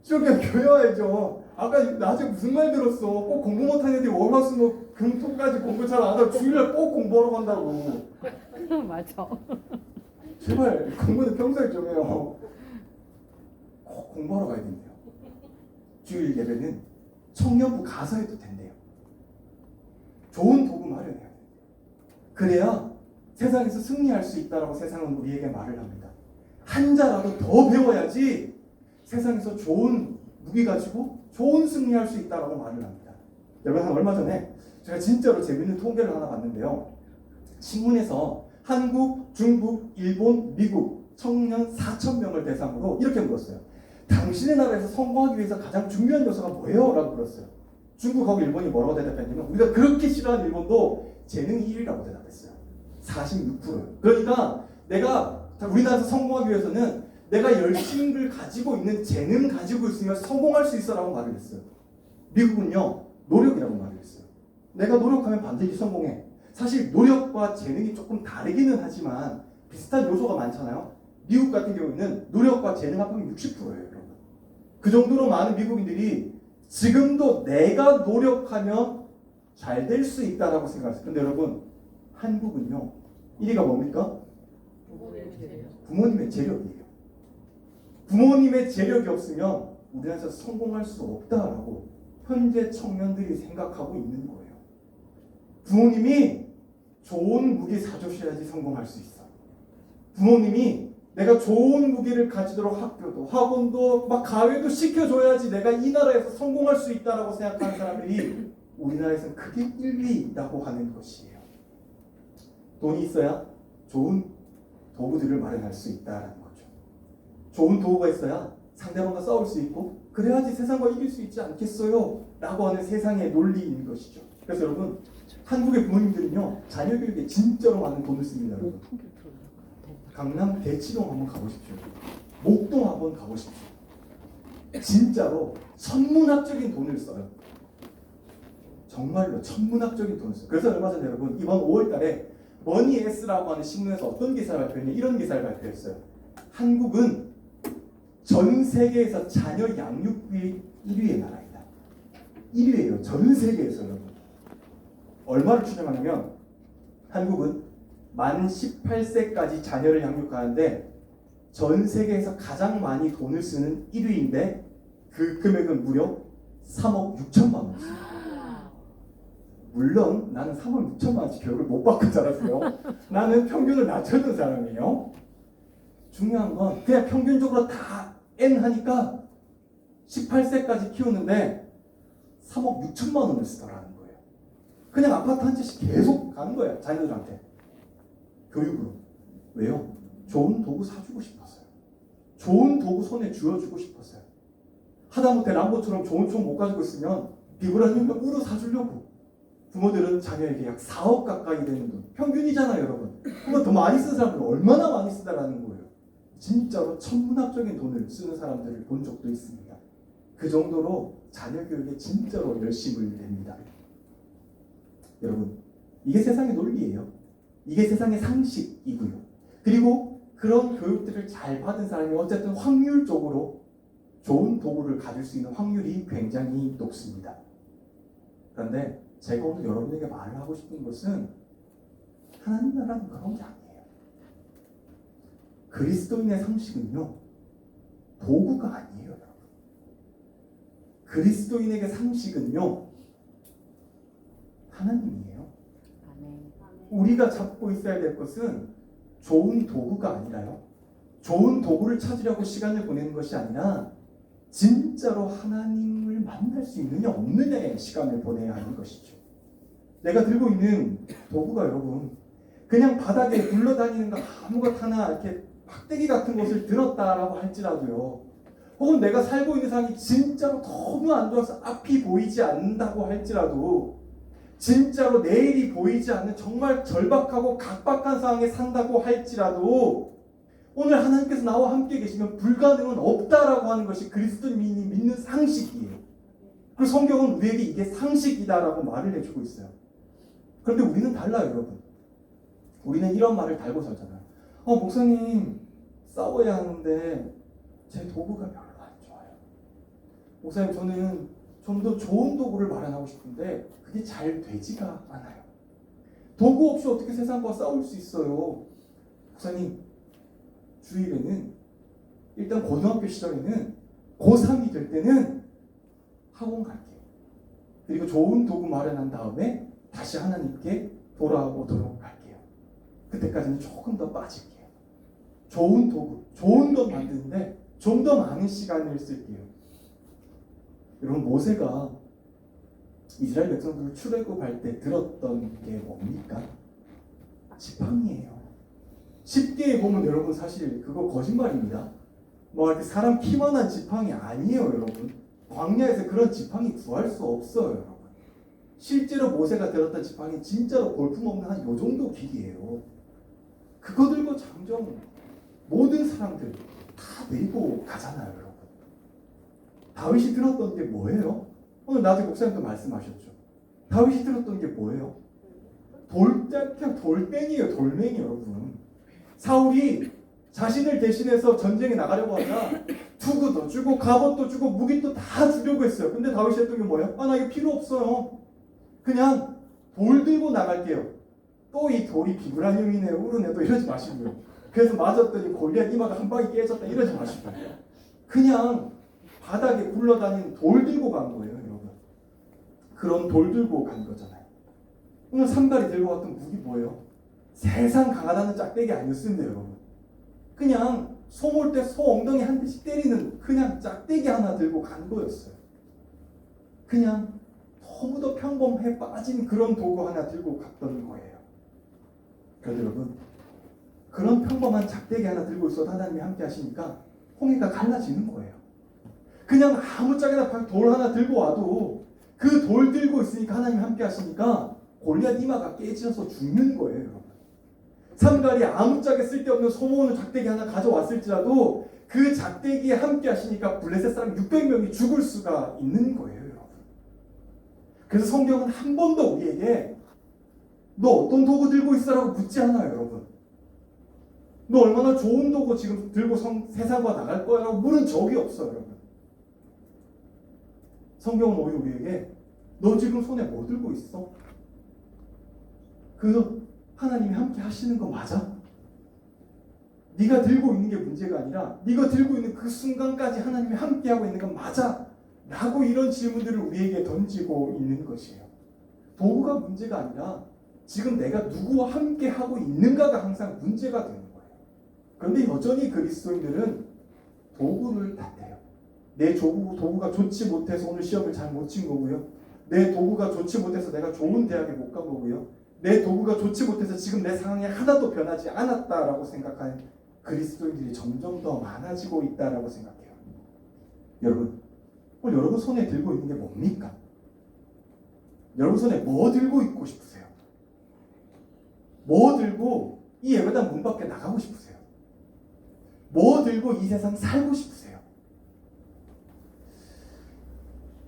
시험 기간에 교회 와야죠. 아까 낮에 무슨 말 들었어? 꼭 공부 못하는 애들이 월화수목 금토까지 공부 잘 안 하고 주일날 꼭 공부하러 간다고. 맞아. 제발 공부는 평소에 좀 해요. 꼭 공부하러 가야 된대요. 주일 예배는 청년부 가서해도 된대요. 좋은 도구 마련해야 돼요. 그래야 세상에서 승리할 수 있다라고 세상은 우리에게 말을 합니다. 한 자라도 더 배워야지 세상에서 좋은 무기 가지고 좋은 승리할 수 있다라고 말을 합니다. 여러분, 한 얼마 전에 제가 진짜로 재밌는 통계를 하나 봤는데요. 신문에서 한국, 중국, 일본, 미국 청년 4,000명을 대상으로 이렇게 물었어요. 당신의 나라에서 성공하기 위해서 가장 중요한 요소가 뭐예요? 라고 물었어요. 중국하고 일본이 뭐라고 대답했냐면, 우리가 그렇게 싫어하는 일본도 재능이 1위라고 대답했어요. 46%. 그러니까 내가 우리나라에서 성공하기 위해서는 내가 열심을 가지고 있는 재능 가지고 있으면 성공할 수 있어라고 말을 했어요. 미국은요, 노력이라고 말을 했어요. 내가 노력하면 반드시 성공해. 사실 노력과 재능이 조금 다르기는 하지만 비슷한 요소가 많잖아요. 미국 같은 경우는 노력과 재능 합하면 60%예요, 여러분. 그 정도로 많은 미국인들이 지금도 내가 노력하면 잘 될 수 있다라고 생각했어요. 근데 여러분, 한국은요, 1위가 뭡니까? 부모님의 재력이에요. 부모님의 재력이 없으면 우리나라에서 성공할 수 없다라고 현재 청년들이 생각하고 있는 거예요. 부모님이 좋은 무기 사주셔야지 성공할 수 있어. 부모님이 내가 좋은 무기를 가지도록 학교도 학원도 막 가외도 시켜줘야지 내가 이 나라에서 성공할 수 있다라고 생각하는 사람들이 우리나라에서는 크게 1위라고 하는 것이에요. 돈이 있어야 좋은 도구들을 마련할 수 있다라는 거죠. 좋은 도구가 있어야 상대방과 싸울 수 있고 그래야지 세상과 이길 수 있지 않겠어요? 라고 하는 세상의 논리인 것이죠. 그래서 여러분, 한국의 부모님들은요, 자녀 교육에 진짜로 많은 돈을 씁니다. 여러분. 강남 대치동 한번 가보십시오. 목동 한번 가보십시오. 진짜로 천문학적인 돈을 써요. 정말로 천문학적인 돈을 써요. 그래서 얼마 전에 여러분, 이번 5월달에 머니에스라고 하는 신문에서 어떤 기사를 발표했냐, 이런 기사를 발표했어요. 한국은 전 세계에서 자녀 양육비 1위의 나라이다. 1위예요. 전 세계에서. 여러분, 얼마를 추정하냐면 한국은 만 18세까지 자녀를 양육하는데 전 세계에서 가장 많이 돈을 쓰는 1위인데 그 금액은 무려 3억 6천만 원이었습니다. 물론 나는 3억 6천만 원씩 교육을 못 받고 자랐어요. 나는 평균을 낮춰준 사람이에요. 중요한 건 그냥 평균적으로 다 N 하니까 18세까지 키우는데 3억 6천만 원을 쓰더라는 거예요. 그냥 아파트 한 채씩 계속 가는 거예요. 자녀들한테. 교육으로. 왜요? 좋은 도구 사주고 싶었어요. 좋은 도구 손에 쥐어주고 싶었어요. 하다못해 람보처럼 좋은 총 못 가지고 있으면 비브라늄 우르 사주려고. 부모들은 자녀에게 약 4억 가까이 되는 돈. 평균이잖아요, 여러분. 그러면 더 많이 쓴 사람들은 얼마나 많이 쓰다라는 거예요. 진짜로 천문학적인 돈을 쓰는 사람들을 본 적도 있습니다. 그 정도로 자녀 교육에 진짜로 열심을 냅니다. 여러분, 이게 세상의 논리예요. 이게 세상의 상식이고요. 그리고 그런 교육들을 잘 받은 사람이 어쨌든 확률적으로 좋은 도구를 가질 수 있는 확률이 굉장히 높습니다. 그런데 제가 오늘 여러분에게 말을 하고 싶은 것은 하나님 나라는 그런 게 아니에요. 그리스도인의 상식은요, 도구가 아니에요, 여러분. 그리스도인에게 상식은요, 하나님이에요. 우리가 잡고 있어야 될 것은 좋은 도구가 아니라요, 좋은 도구를 찾으려고 시간을 보내는 것이 아니라 진짜로 하나님을 만날 수 있느냐 없느냐의 시간을 보내야 하는 것이죠. 내가 들고 있는 도구가 여러분 그냥 바닥에 굴러다니는 거 아무것 하나 이렇게 막대기 같은 것을 들었다라고 할지라도요, 혹은 내가 살고 있는 상황이 진짜로 너무 안 좋아서 앞이 보이지 않는다고 할지라도, 진짜로 내일이 보이지 않는 정말 절박하고 각박한 상황에 산다고 할지라도, 오늘 하나님께서 나와 함께 계시면 불가능은 없다라고 하는 것이 그리스도인이 믿는 상식이에요. 그리고 성경은 우리에게 이게 상식이다라고 말을 해주고 있어요. 그런데 우리는 달라요, 여러분. 우리는 이런 말을 달고 살잖아요. 목사님, 싸워야 하는데 제 도구가 별로 안 좋아요. 목사님, 저는 좀 더 좋은 도구를 마련하고 싶은데 그게 잘 되지가 않아요. 도구 없이 어떻게 세상과 싸울 수 있어요? 목사님, 주일에는 일단 고등학교 시절에는 고3이 될 때는 학원 갈게요. 그리고 좋은 도구 마련한 다음에 다시 하나님께 돌아오도록 할게요. 그때까지는 조금 더 빠질게요. 좋은 도구, 좋은 것 만드는데 좀 더 많은 시간을 쓸게요. 여러분, 모세가 이스라엘 백성들을 출애굽할 때 들었던 게 뭡니까? 지팡이에요. 쉽게 보면 여러분 사실 그거 거짓말입니다. 뭐 이렇게 사람 키만한 지팡이 아니에요, 여러분. 광야에서 그런 지팡이 구할 수 없어요, 여러분. 실제로 모세가 들었던 지팡이 진짜로 볼품없는 한 요 정도 길이에요. 그거 들고 장정 모든 사람들 다 내리고 가잖아요, 여러분. 다윗이 들었던 게 뭐예요? 오늘 나중에 목사님도 말씀하셨죠. 다윗이 들었던 게 뭐예요? 그냥 돌멩이에요, 돌멩이, 여러분. 사울이 자신을 대신해서 전쟁에 나가려고 하자 투구도 주고 갑옷도 주고 무기도 다 주려고 했어요. 근데 다윗이 했던 게 뭐예요? 나 이거 필요 없어요. 그냥 돌 들고 나갈게요. 또 이 돌이 비브라늄이네, 우르네, 또 이러지 마시고요. 그래서 맞았더니 골리앗 이마가 한 방에 깨졌다, 이러지 마시고요. 그냥 바닥에 굴러다니는 돌 들고 간 거예요, 여러분. 그런 돌 들고 간 거잖아요. 오늘 산발이 들고 왔던 무기 뭐예요? 세상 강하다는 짝대기 아니었습니다, 여러분. 그냥 소 몰 때 소 엉덩이 한 대씩 때리는 그냥 짝대기 하나 들고 간 거였어요. 그냥 너무도 평범해 빠진 그런 도구 하나 들고 갔던 거예요. 그런데 여러분, 그런 평범한 작대기 하나 들고 있어도 하나님이 함께 하시니까 홍해가 갈라지는 거예요. 그냥 아무짝에나 돌 하나 들고 와도 그 돌 들고 있으니까 하나님이 함께 하시니까 골리앗 이마가 깨지셔서 죽는 거예요, 여러분. 삼갈이 아무짝에 쓸데없는 소모하는 작대기 하나 가져왔을지라도 그 작대기에 함께 하시니까 블레셋 사람 600명이 죽을 수가 있는 거예요, 여러분. 그래서 성경은 한 번도 우리에게 너 어떤 도구 들고 있어라고 묻지 않아요, 여러분. 너 얼마나 좋은 도구 지금 들고 세상과 나갈 거야 라고 물은 적이 없어요, 여러분. 성경은 오히려 우리에게 너 지금 손에 뭐 들고 있어? 그 하나님이 함께 하시는 거 맞아? 네가 들고 있는 게 문제가 아니라 네가 들고 있는 그 순간까지 하나님이 함께하고 있는 건 맞아? 라고 이런 질문들을 우리에게 던지고 있는 것이에요. 도구가 문제가 아니라 지금 내가 누구와 함께하고 있는가가 항상 문제가 되는 거예요. 그런데 여전히 그리스도인들은 도구를 탓해요. 내 도구가 좋지 못해서 오늘 시험을 잘 못 친 거고요. 내 도구가 좋지 못해서 내가 좋은 대학에 못 간 거고요. 내 도구가 좋지 못해서 지금 내 상황이 하나도 변하지 않았다라고 생각하는 그리스도인들이 점점 더 많아지고 있다라고 생각해요. 여러분, 오늘 여러분 손에 들고 있는 게 뭡니까? 여러분 손에 뭐 들고 있고 싶으세요? 뭐 들고 이 예배당 문 밖에 나가고 싶으세요? 뭐 들고 이 세상 살고 싶으세요?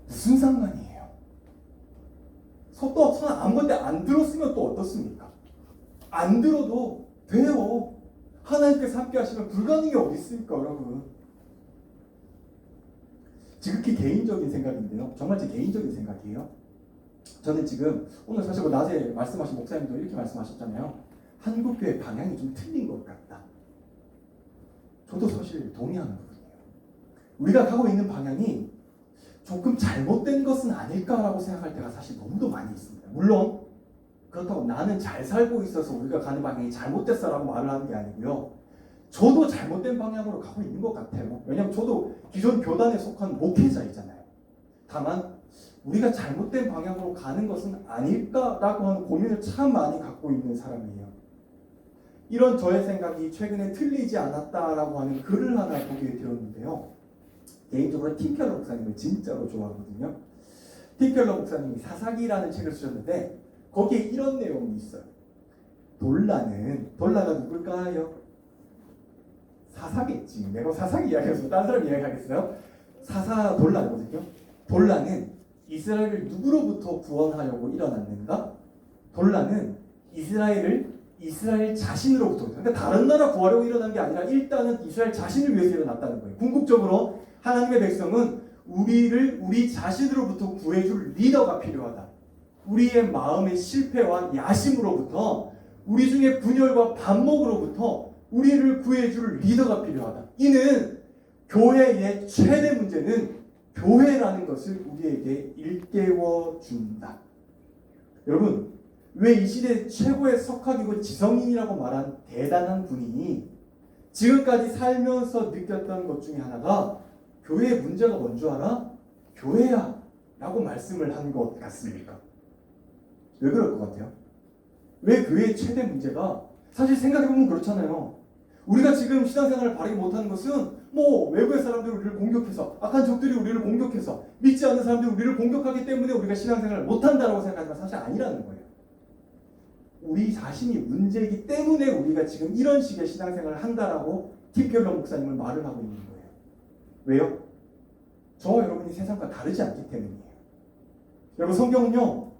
무슨 상관이에요? 또 아무것도 안 들었으면 또 어떻습니까? 안 들어도 돼요. 하나님께서 함께 하시면 불가능이 어디 있습니까, 여러분? 지극히 개인적인 생각인데요. 정말 제 개인적인 생각이에요. 저는 지금 오늘 사실 낮에 말씀하신 목사님도 이렇게 말씀하셨잖아요. 한국교회 방향이 좀 틀린 것 같다. 저도 사실 동의하는 부분이에요. 우리가 가고 있는 방향이 조금 잘못된 것은 아닐까라고 생각할 때가 사실 너무도 많이 있습니다. 물론 그렇다고 나는 잘 살고 있어서 우리가 가는 방향이 잘못됐어라고 말을 하는 게 아니고요. 저도 잘못된 방향으로 가고 있는 것 같아요. 왜냐하면 저도 기존 교단에 속한 목회자이잖아요. 다만 우리가 잘못된 방향으로 가는 것은 아닐까라고 하는 고민을 참 많이 갖고 있는 사람이에요. 이런 저의 생각이 최근에 틀리지 않았다라고 하는 글을 하나 보게 되었는데요. 개인적으로 팀 켈러 목사님을 진짜로 좋아하거든요. 팀 켈러 목사님이 사사기라는 책을 쓰셨는데 거기에 이런 내용이 있어요. 돌라가 누굴까요? 사사겠지. 내가 사사기 이야기해서 다른 사람 이야기하겠어요? 사사 돌라거든요. 돌라는 이스라엘을 누구로부터 구원하려고 일어났는가? 돌라는 이스라엘 자신으로부터, 그러니까 다른 나라 구하려고 일어난 게 아니라 일단은 이스라엘 자신을 위해서 일어났다는 거예요. 궁극적으로 하나님의 백성은 우리 자신으로부터 구해줄 리더가 필요하다. 우리의 마음의 실패와 야심으로부터, 우리 중에 분열과 반목으로부터 우리를 구해줄 리더가 필요하다. 이는 교회의 최대 문제는 교회라는 것을 우리에게 일깨워 준다. 여러분, 왜 이 시대 최고의 석학이고 지성인이라고 말한 대단한 분이 지금까지 살면서 느꼈던 것 중에 하나가 교회의 문제가 뭔 줄 알아? 교회야 라고 말씀을 한 것 같습니까? 왜 그럴 것 같아요? 왜 교회의 최대 문제가, 사실 생각해보면 그렇잖아요. 우리가 지금 신앙생활을 바르게 못하는 것은 외부의 사람들이 우리를 공격해서, 악한 적들이 우리를 공격해서, 믿지 않는 사람들이 우리를 공격하기 때문에 우리가 신앙생활을 못한다라고 생각하지만 사실 아니라는 거예요. 우리 자신이 문제이기 때문에 우리가 지금 이런 식의 신앙생활을 한다라고 팀 켈러 목사님은 말을 하고 있는 거예요. 왜요? 저와 여러분이 세상과 다르지 않기 때문이에요. 여러분, 성경은요,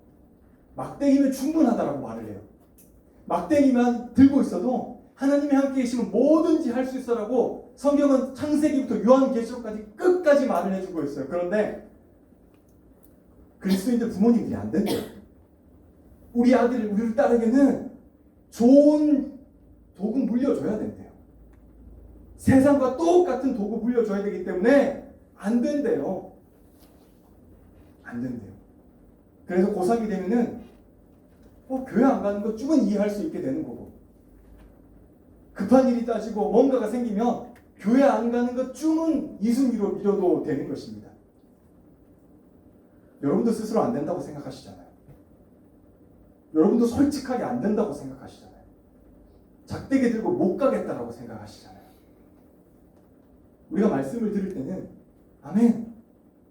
막대기면 충분하다라고 말을 해요. 막대기만 들고 있어도 하나님이 함께 계시면 뭐든지 할 수 있어라고 성경은 창세기부터 요한계시록까지 끝까지 말을 해주고 있어요. 그런데 그리스도인들 부모님들이 안 된대요. 우리 아들을, 우리를 따르게는 좋은 도구 물려줘야 된대요. 세상과 똑같은 도구 물려줘야 되기 때문에 안 된대요. 안 된대요. 그래서 고3이 되면은 교회 안 가는 거 쭉은 이해할 수 있게 되는 거고, 급한 일이 따지고 뭔가가 생기면 교회 안 가는 것 쭉은 이승기로 밀어도 되는 것입니다. 여러분도 스스로 안 된다고 생각하시잖아요. 여러분도 솔직하게 안 된다고 생각하시잖아요. 작대기 들고 못 가겠다라고 생각하시잖아요. 우리가 말씀을 들을 때는 아멘,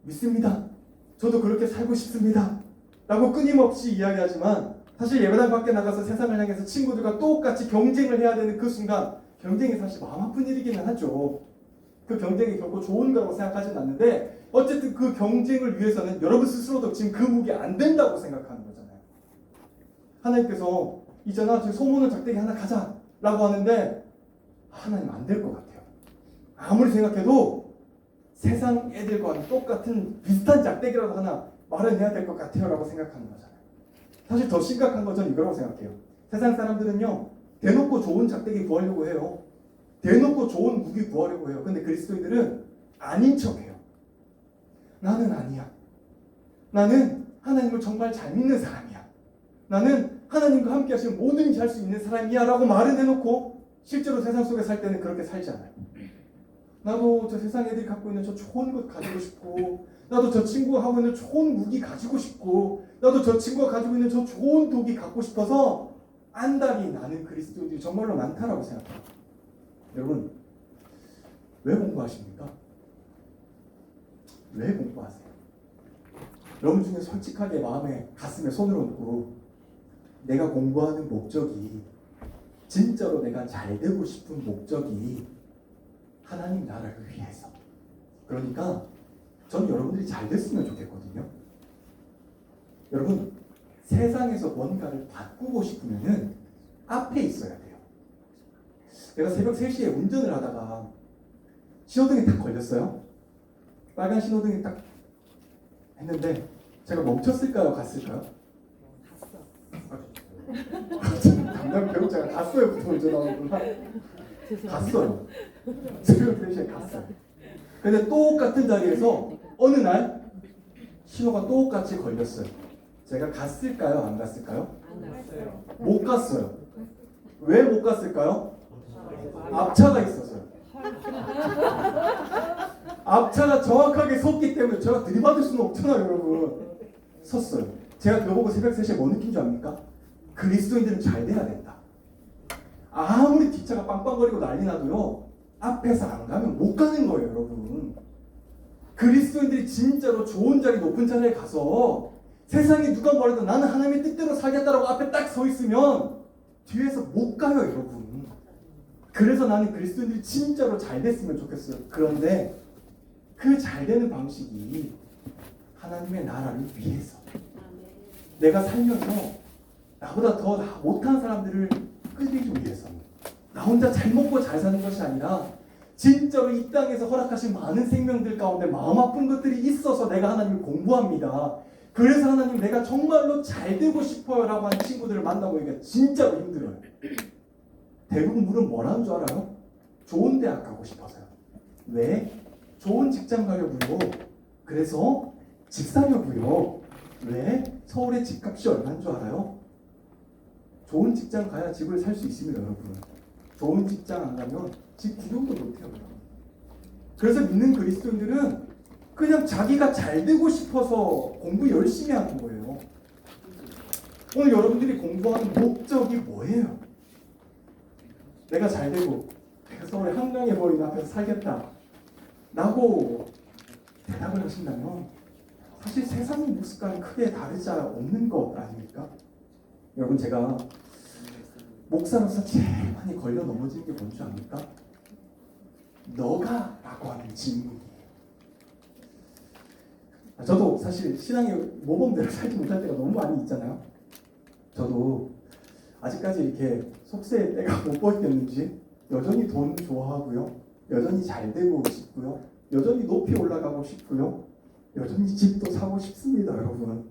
믿습니다, 저도 그렇게 살고 싶습니다 라고 끊임없이 이야기하지만, 사실 예배당 밖에 나가서 세상을 향해서 친구들과 똑같이 경쟁을 해야 되는 그 순간, 경쟁이 사실 마음 아픈 일이기는 하죠. 그 경쟁이 결코 좋은 거라고 생각하지는 않는데, 어쨌든 그 경쟁을 위해서는 여러분 스스로도 지금 그 무게 안 된다고 생각하는 거잖아요. 하나님께서 있잖아, 지금 소문을 작대기 하나 가자 라고 하는데 하나님 안 될 것 같아요. 아무리 생각해도 세상 애들과 똑같은 비슷한 작대기라도 하나 마련해야 될 것 같아요 라고 생각하는 거잖아요. 사실 더 심각한 건 전 이거라고 생각해요. 세상 사람들은요, 대놓고 좋은 작대기 구하려고 해요. 대놓고 좋은 무기 구하려고 해요. 근데 그리스도인들은 아닌 척해요. 나는 아니야. 나는 하나님을 정말 잘 믿는 사람이야. 나는 하나님과 함께 하시면 뭐든지 할 수 있는 사람이야 라고 말은 해놓고 실제로 세상 속에 살 때는 그렇게 살지 않아요. 나도 저 세상 애들이 갖고 있는 저 좋은 것 가지고 싶고, 나도 저 친구가 하고 있는 좋은 무기 가지고 싶고, 나도 저 친구가 가지고 있는 저 좋은 독이 갖고 싶어서 안달이 나는 그리스도인들이 정말로 많다라고 생각해요. 여러분, 왜 공부하십니까? 왜 공부하세요? 여러분 중에 솔직하게 마음에 가슴에 손을 얹고 내가 공부하는 목적이, 진짜로 내가 잘 되고 싶은 목적이 하나님 나라를 위해서, 그러니까 저는 여러분들이 잘 됐으면 좋겠거든요. 여러분, 세상에서 뭔가를 바꾸고 싶으면은 앞에 있어야 돼요. 내가 새벽 3시에 운전을 하다가 신호등이 딱 걸렸어요. 빨간 신호등이 딱 했는데 제가 멈췄을까요? 갔을까요? 담당 배우자가 갔어요. 부터 운전하는구나. 갔어요. 새벽 3시에 갔어요. 근데 똑같은 자리에서 어느 날 신호가 똑같이 걸렸어요. 제가 갔을까요? 안 갔을까요? 안 갔어요. 못 갔어요. 왜 못 갔을까요? 앞차가 있어서요. 앞차가 정확하게 섰기 때문에 제가 들이받을 수는 없잖아요, 여러분. 섰어요. 제가 그거 보고 새벽 3시에 뭐 느낀 줄 압니까? 그리스도인들은 잘 돼야 된다. 아무리 뒷차가 빵빵거리고 난리 나도요, 앞에서 안 가면 못 가는 거예요, 여러분. 그리스도인들이 진짜로 좋은 자리, 높은 자리에 가서 세상에 누가 뭐래도 나는 하나님의 뜻대로 살겠다라고 앞에 딱 서 있으면 뒤에서 못 가요, 여러분. 그래서 나는 그리스도인들이 진짜로 잘 됐으면 좋겠어요. 그런데 그 잘 되는 방식이 하나님의 나라를 위해서, 내가 살면서 나보다 더 못한 사람들을 끌기 위해서, 나 혼자 잘 먹고 잘 사는 것이 아니라 진짜로 이 땅에서 허락하신 많은 생명들 가운데 마음 아픈 것들이 있어서 내가 하나님을 공부합니다. 그래서 하나님 내가 정말로 잘 되고 싶어요 라고 하는 친구들을 만나보니까 진짜로 힘들어요. 대부분 물은 뭐라는 줄 알아요? 좋은 대학 가고 싶어서요. 왜? 좋은 직장 가려고요. 그래서 집 사려고요. 왜? 서울의 집값이 얼마인 줄 알아요? 좋은 직장 가야 집을 살 수 있습니다, 여러분. 좋은 직장 안 가면 집 구경도 못해요, 여러분. 그래서 믿는 그리스도인들은 그냥 자기가 잘 되고 싶어서 공부 열심히 하는 거예요. 오늘 여러분들이 공부하는 목적이 뭐예요? 내가 잘 되고 내가 서울의 한강에 보이는 앞에서 살겠다 라고 대답을 하신다면 사실 세상의 모습과는 크게 다르지 없는 것 아닙니까? 여러분, 제가 목사로서 제일 많이 걸려 넘어지는 게 뭔지 압니까? 너가 라고 하는 질문이에요. 저도 사실 신앙의 모범대로 살지 못할 때가 너무 많이 있잖아요. 저도 아직까지 이렇게 속세의 때가 못 버텼는지 여전히 돈 좋아하고요, 여전히 잘 되고 싶고요, 여전히 높이 올라가고 싶고요, 여전히 집도 사고 싶습니다, 여러분.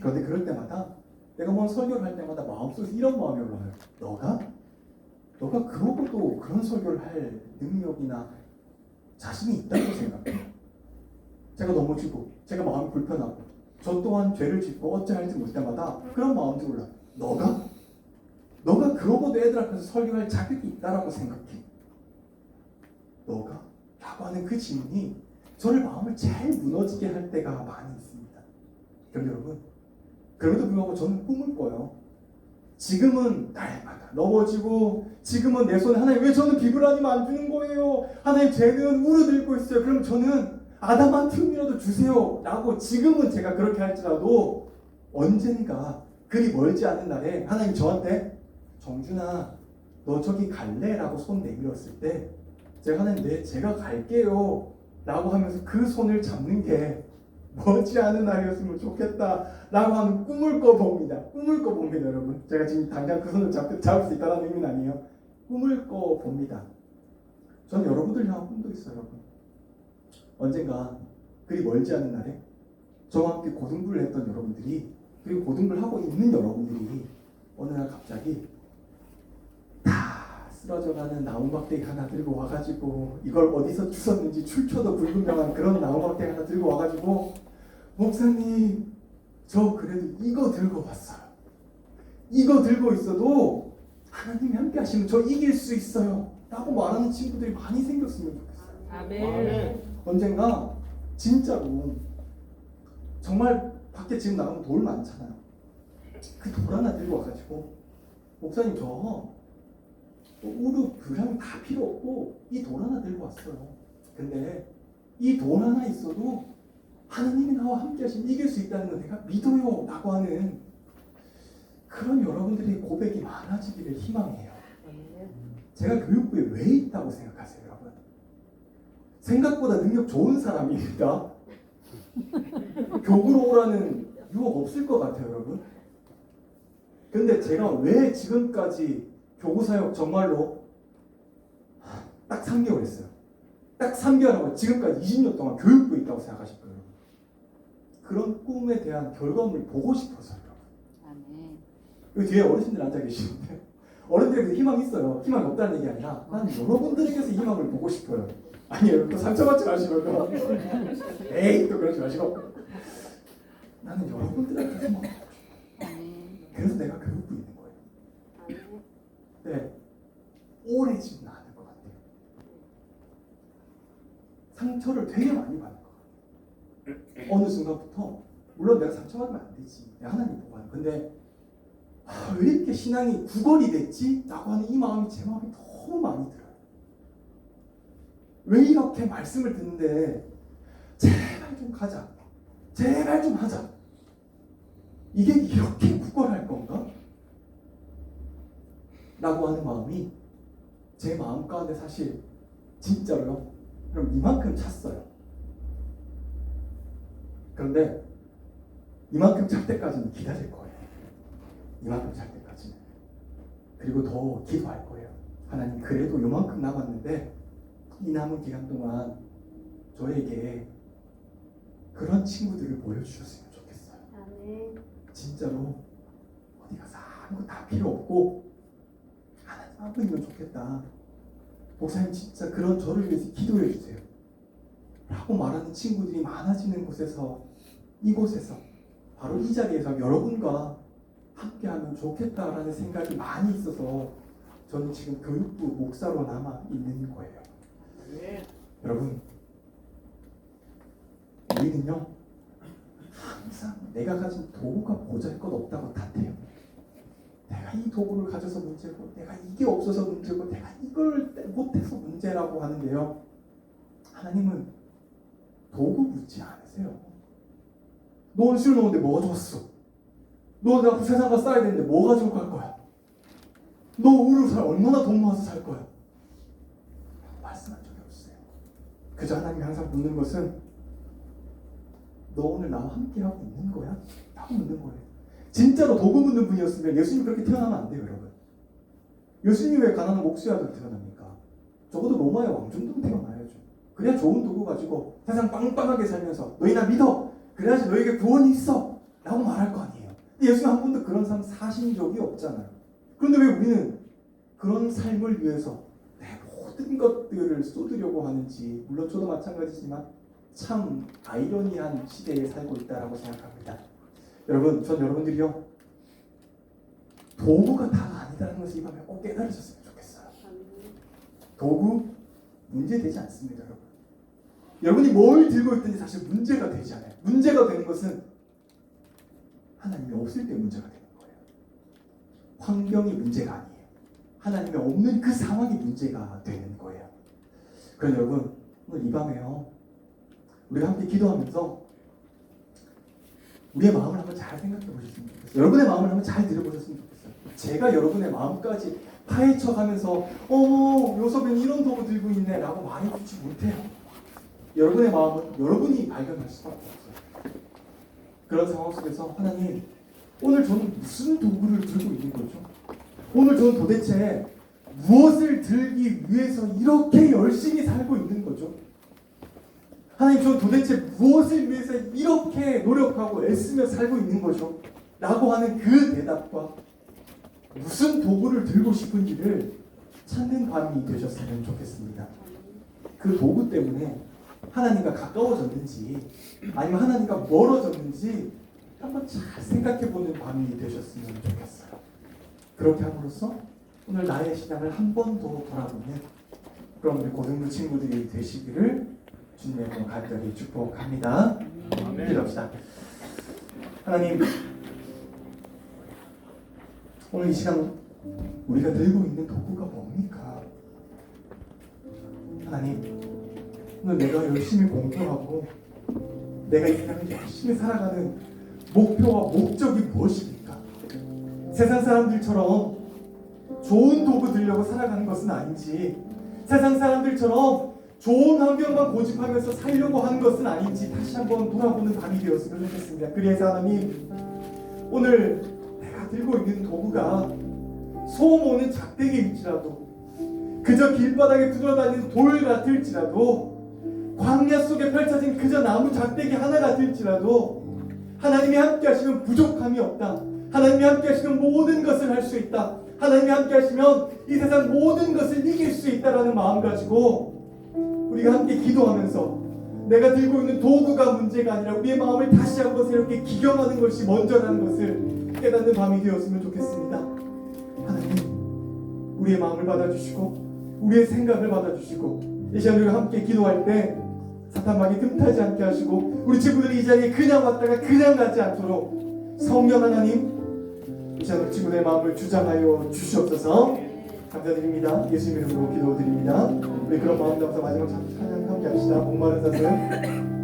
그런데 그럴 때마다 내가 뭐 설교를 할 때마다 마음속에서 이런 마음이 올라와요. 너가 그러고도 그런 설교를 할 능력이나 자신이 있다고 생각해요. 제가 넘어지고 제가 마음이 불편하고 저 또한 죄를 짓고 어찌할지 모를 때마다 그런 마음이 올라요. 너가 그러고도 애들 앞에서 설교할 자격이 있다라고 생각해. 너가? 라고 하는 그 질문이 저를 마음을 제일 무너지게 할 때가 많이 있습니다. 그럼 여러분, 그럼에도 불구하고 저는 꿈을 꿔요. 지금은 날마다 넘어지고, 지금은 내 손에 하나님 왜 저는 비브라늄 안 주는 거예요? 하나님 쟤는 우르들고 있어요. 그럼 저는 아담한티움이라도 주세요 라고 지금은 제가 그렇게 할지라도 언젠가 그리 멀지 않은 날에 하나님 저한테 정준아 너 저기 갈래? 라고 손 내밀었을 때 제가 하나님 네 제가 갈게요 라고 하면서 그 손을 잡는 게 머지않은 날이었으면 좋겠다 라고 하는 꿈을 꿔봅니다. 꿈을 꿔봅니다, 여러분. 제가 지금 당장 그 손을 잡을 수 있다는 의미는 아니에요. 꿈을 꿔봅니다. 저는 여러분들 향한 꿈도 있어요, 여러분. 언젠가 그리 멀지 않은 날에 저와 함께 고등부를 했던 여러분들이, 그리고 고등부를 하고 있는 여러분들이 어느 날 갑자기 다 쓰러져가는 나무막대기 하나 들고 와가지고, 이걸 어디서 주웠는지 출처도 불분명한 그런 나무막대기 하나 들고 와가지고, 목사님 저 그래도 이거 들고 왔어요. 이거 들고 있어도 하나님이 함께 하시면 저 이길 수 있어요 라고 말하는 친구들이 많이 생겼으면 좋겠어요. 아멘. 언젠가 진짜로 정말 밖에 지금 나가면 돌 많잖아요. 그 돌 하나 들고 와가지고 목사님 저 우르 그냥 다 필요 없고 이 돌 하나 들고 왔어요. 근데 이 돌 하나 있어도 하나님이 나와 함께 하시면 이길 수 있다는 걸 내가 믿어요 라고 하는 그런 여러분들의 고백이 많아지기를 희망해요. 제가 교육부에 왜 있다고 생각하세요, 여러분? 생각보다 능력 좋은 사람입니다. 교구로 오라는 유혹 없을 것 같아요, 여러분. 근데 제가 왜 지금까지 교구 사역 정말로 딱 3개월 했어요. 딱 3개월 하고 지금까지 20년 동안 교육부에 있다고 생각하실 거예요. 그런 꿈에 대한 결과물을 보고 싶어서요. 여기 뒤에 어르신들 앉아 계시는데 어른들에게도 희망이 있어요. 희망이 없다는 얘기 아니라 난 여러분들에게서 희망을 보고 싶어요. 아니에요. 또 상처받지 마시고 에이 또 그러지 마시고 나는 여러분들한테 소망을 하고 싶어. 그래서 내가 교육부 있는 거예요. 네, 오래 지는 않을 것 같아요. 상처를 되게 많이 받는 것 같아요. 어느 순간부터 물론 내가 상처받으면 안 되지. 내가 하나님 보고 하는. 근데 왜 이렇게 신앙이 구걸이 됐지? 라고 하는 이 마음이 제 마음이 너무 많이 들어요. 왜 이렇게 말씀을 듣는데 제발 좀 가자. 제발 좀 하자. 이게 이렇게 구걸할 건가? 라고 하는 마음이 제 마음 가운데 사실 진짜로요. 그럼 이만큼 찼어요. 그런데 이만큼 찰 때까지는 기다릴 거예요. 이만큼 찰 때까지는. 그리고 더 기도할 거예요. 하나님 그래도 요만큼 남았는데 이 남은 기간 동안 저에게 그런 친구들을 보여주셨으면 좋겠어요. 진짜로 어디 가서 아무것도 다 필요 없고 하나님 한 분이면 좋겠다. 목사님 진짜 그런 저를 위해서 기도해 주세요. 라고 말하는 친구들이 많아지는 곳에서 이곳에서 바로 이 자리에서 여러분과 함께하면 좋겠다라는 생각이 많이 있어서 저는 지금 교육부 목사로 남아 있는 거예요. 여러분 우리는요 항상 내가 가진 도구가 보잘것없다고 탓해요. 내가 이 도구를 가져서 문제고 내가 이게 없어서 문제고 내가 이걸 못해서 문제라고 하는데요. 하나님은 도구 묻지 않으세요. 너 오늘 술 먹는데 뭐가 좋았어? 너 내가 세상 가서 싸야 되는데 뭐 가지고 갈 거야? 너 우리 얼마나 돈 모아서 살 거야? 말씀한 적이 없어요. 그저 하나님이 항상 묻는 것은 너 오늘 나와 함께하고 있는 거야? 라고 묻는 거예요. 진짜로 도구 묻는 분이었으면 예수님 그렇게 태어나면 안 돼요, 여러분. 예수님이 왜 가난한 목수의 아들 태어납니까? 적어도 로마의 왕 정도는 태어나야죠. 그래야 좋은 도구 가지고 세상 빵빵하게 살면서 너희 나 믿어. 그래야지 너에게 구원이 있어. 라고 말할 거 아니에요. 근데 예수님 한 번도 그런 삶 사신 적이 없잖아요. 그런데 왜 우리는 그런 삶을 위해서 내 모든 것들을 쏟으려고 하는지 물론 저도 마찬가지지만 참 아이러니한 시대에 살고 있다라고 생각합니다. 여러분, 전 여러분들이요 도구가 다가 아니다라는 것을 이 밤에 꼭 깨달으셨으면 좋겠어요. 도구 문제되지 않습니다, 여러분. 여러분이 뭘 들고 있든지 사실 문제가 되지 않아요. 문제가 되는 것은 하나님이 없을 때 문제가 되는 거예요. 환경이 문제가 아니에요. 하나님이 없는 그 상황이 문제가 되는 거예요. 그럼 여러분 오늘 이 밤에요 우리가 함께 기도하면서 우리의 마음을 한번 잘 생각해 보셨으면 좋겠어요. 여러분의 마음을 한번 잘 들어보셨으면 좋겠어요. 제가 여러분의 마음까지 파헤쳐가면서 어머 요섭이는 이런 도구 들고 있네 라고 말해주지 못해요. 여러분의 마음은 여러분이 발견할 수밖에 없어요. 그런 상황 속에서 하나님 오늘 저는 무슨 도구를 들고 있는 거죠? 오늘 저는 도대체 무엇을 들기 위해서 이렇게 열심히 살고 있는 거죠? 하나님 저는 도대체 무엇을 위해서 이렇게 노력하고 애쓰며 살고 있는 거죠? 라고 하는 그 대답과 무슨 도구를 들고 싶은지를 찾는 밤이 되셨으면 좋겠습니다. 그 도구 때문에 하나님과 가까워졌는지 아니면 하나님과 멀어졌는지 한번 잘 생각해보는 밤이 되셨으면 좋겠어요. 그렇게 함으로써 오늘 나의 신앙을 한 번 더 돌아보는 그런 우리 고등부 친구들이 되시기를 주님의 이름으로 간절히 축복합니다. 기도합시다. 하나님 오늘 이 시간 우리가 들고 있는 도구가 뭡니까? 하나님 오늘 내가 열심히 공부하고 내가 이 세상을 열심히 살아가는 목표와 목적이 무엇입니까? 세상 사람들처럼 좋은 도구 들려고 살아가는 것은 아닌지 세상 사람들처럼 좋은 환경만 고집하면서 살려고 하는 것은 아닌지 다시 한번 돌아보는 밤이 되었으면 좋겠습니다. 그래서 하나님 오늘 내가 들고 있는 도구가 소음 오는 작대기일지라도 그저 길바닥에 굴러다니는 돌 같을지라도 광야 속에 펼쳐진 그저 나무 작대기 하나 같을지라도 하나님이 함께 하시면 부족함이 없다. 하나님이 함께 하시면 모든 것을 할 수 있다. 하나님이 함께 하시면 이 세상 모든 것을 이길 수 있다라는 마음 가지고 우리가 함께 기도하면서 내가 들고 있는 도구가 문제가 아니라 우리의 마음을 다시 한번 새롭게 기경하는 것이 먼저라는 것을 깨닫는 밤이 되었으면 좋겠습니다. 하나님, 우리의 마음을 받아주시고 우리의 생각을 받아주시고 이 시간 우리가 함께 기도할 때 사탄막이 틈타지 않게 하시고 우리 친구들이 이 자리에 그냥 왔다가 그냥 가지 않도록 성령 하나님, 이 시간 우리 친구들의 마음을 주장하여 주시옵소서. 감사드립니다. 예수 이름으로 기도드립니다. 우리 그런 마음 담아서 마지막 찬양 함께 합시다. 목마른 사슴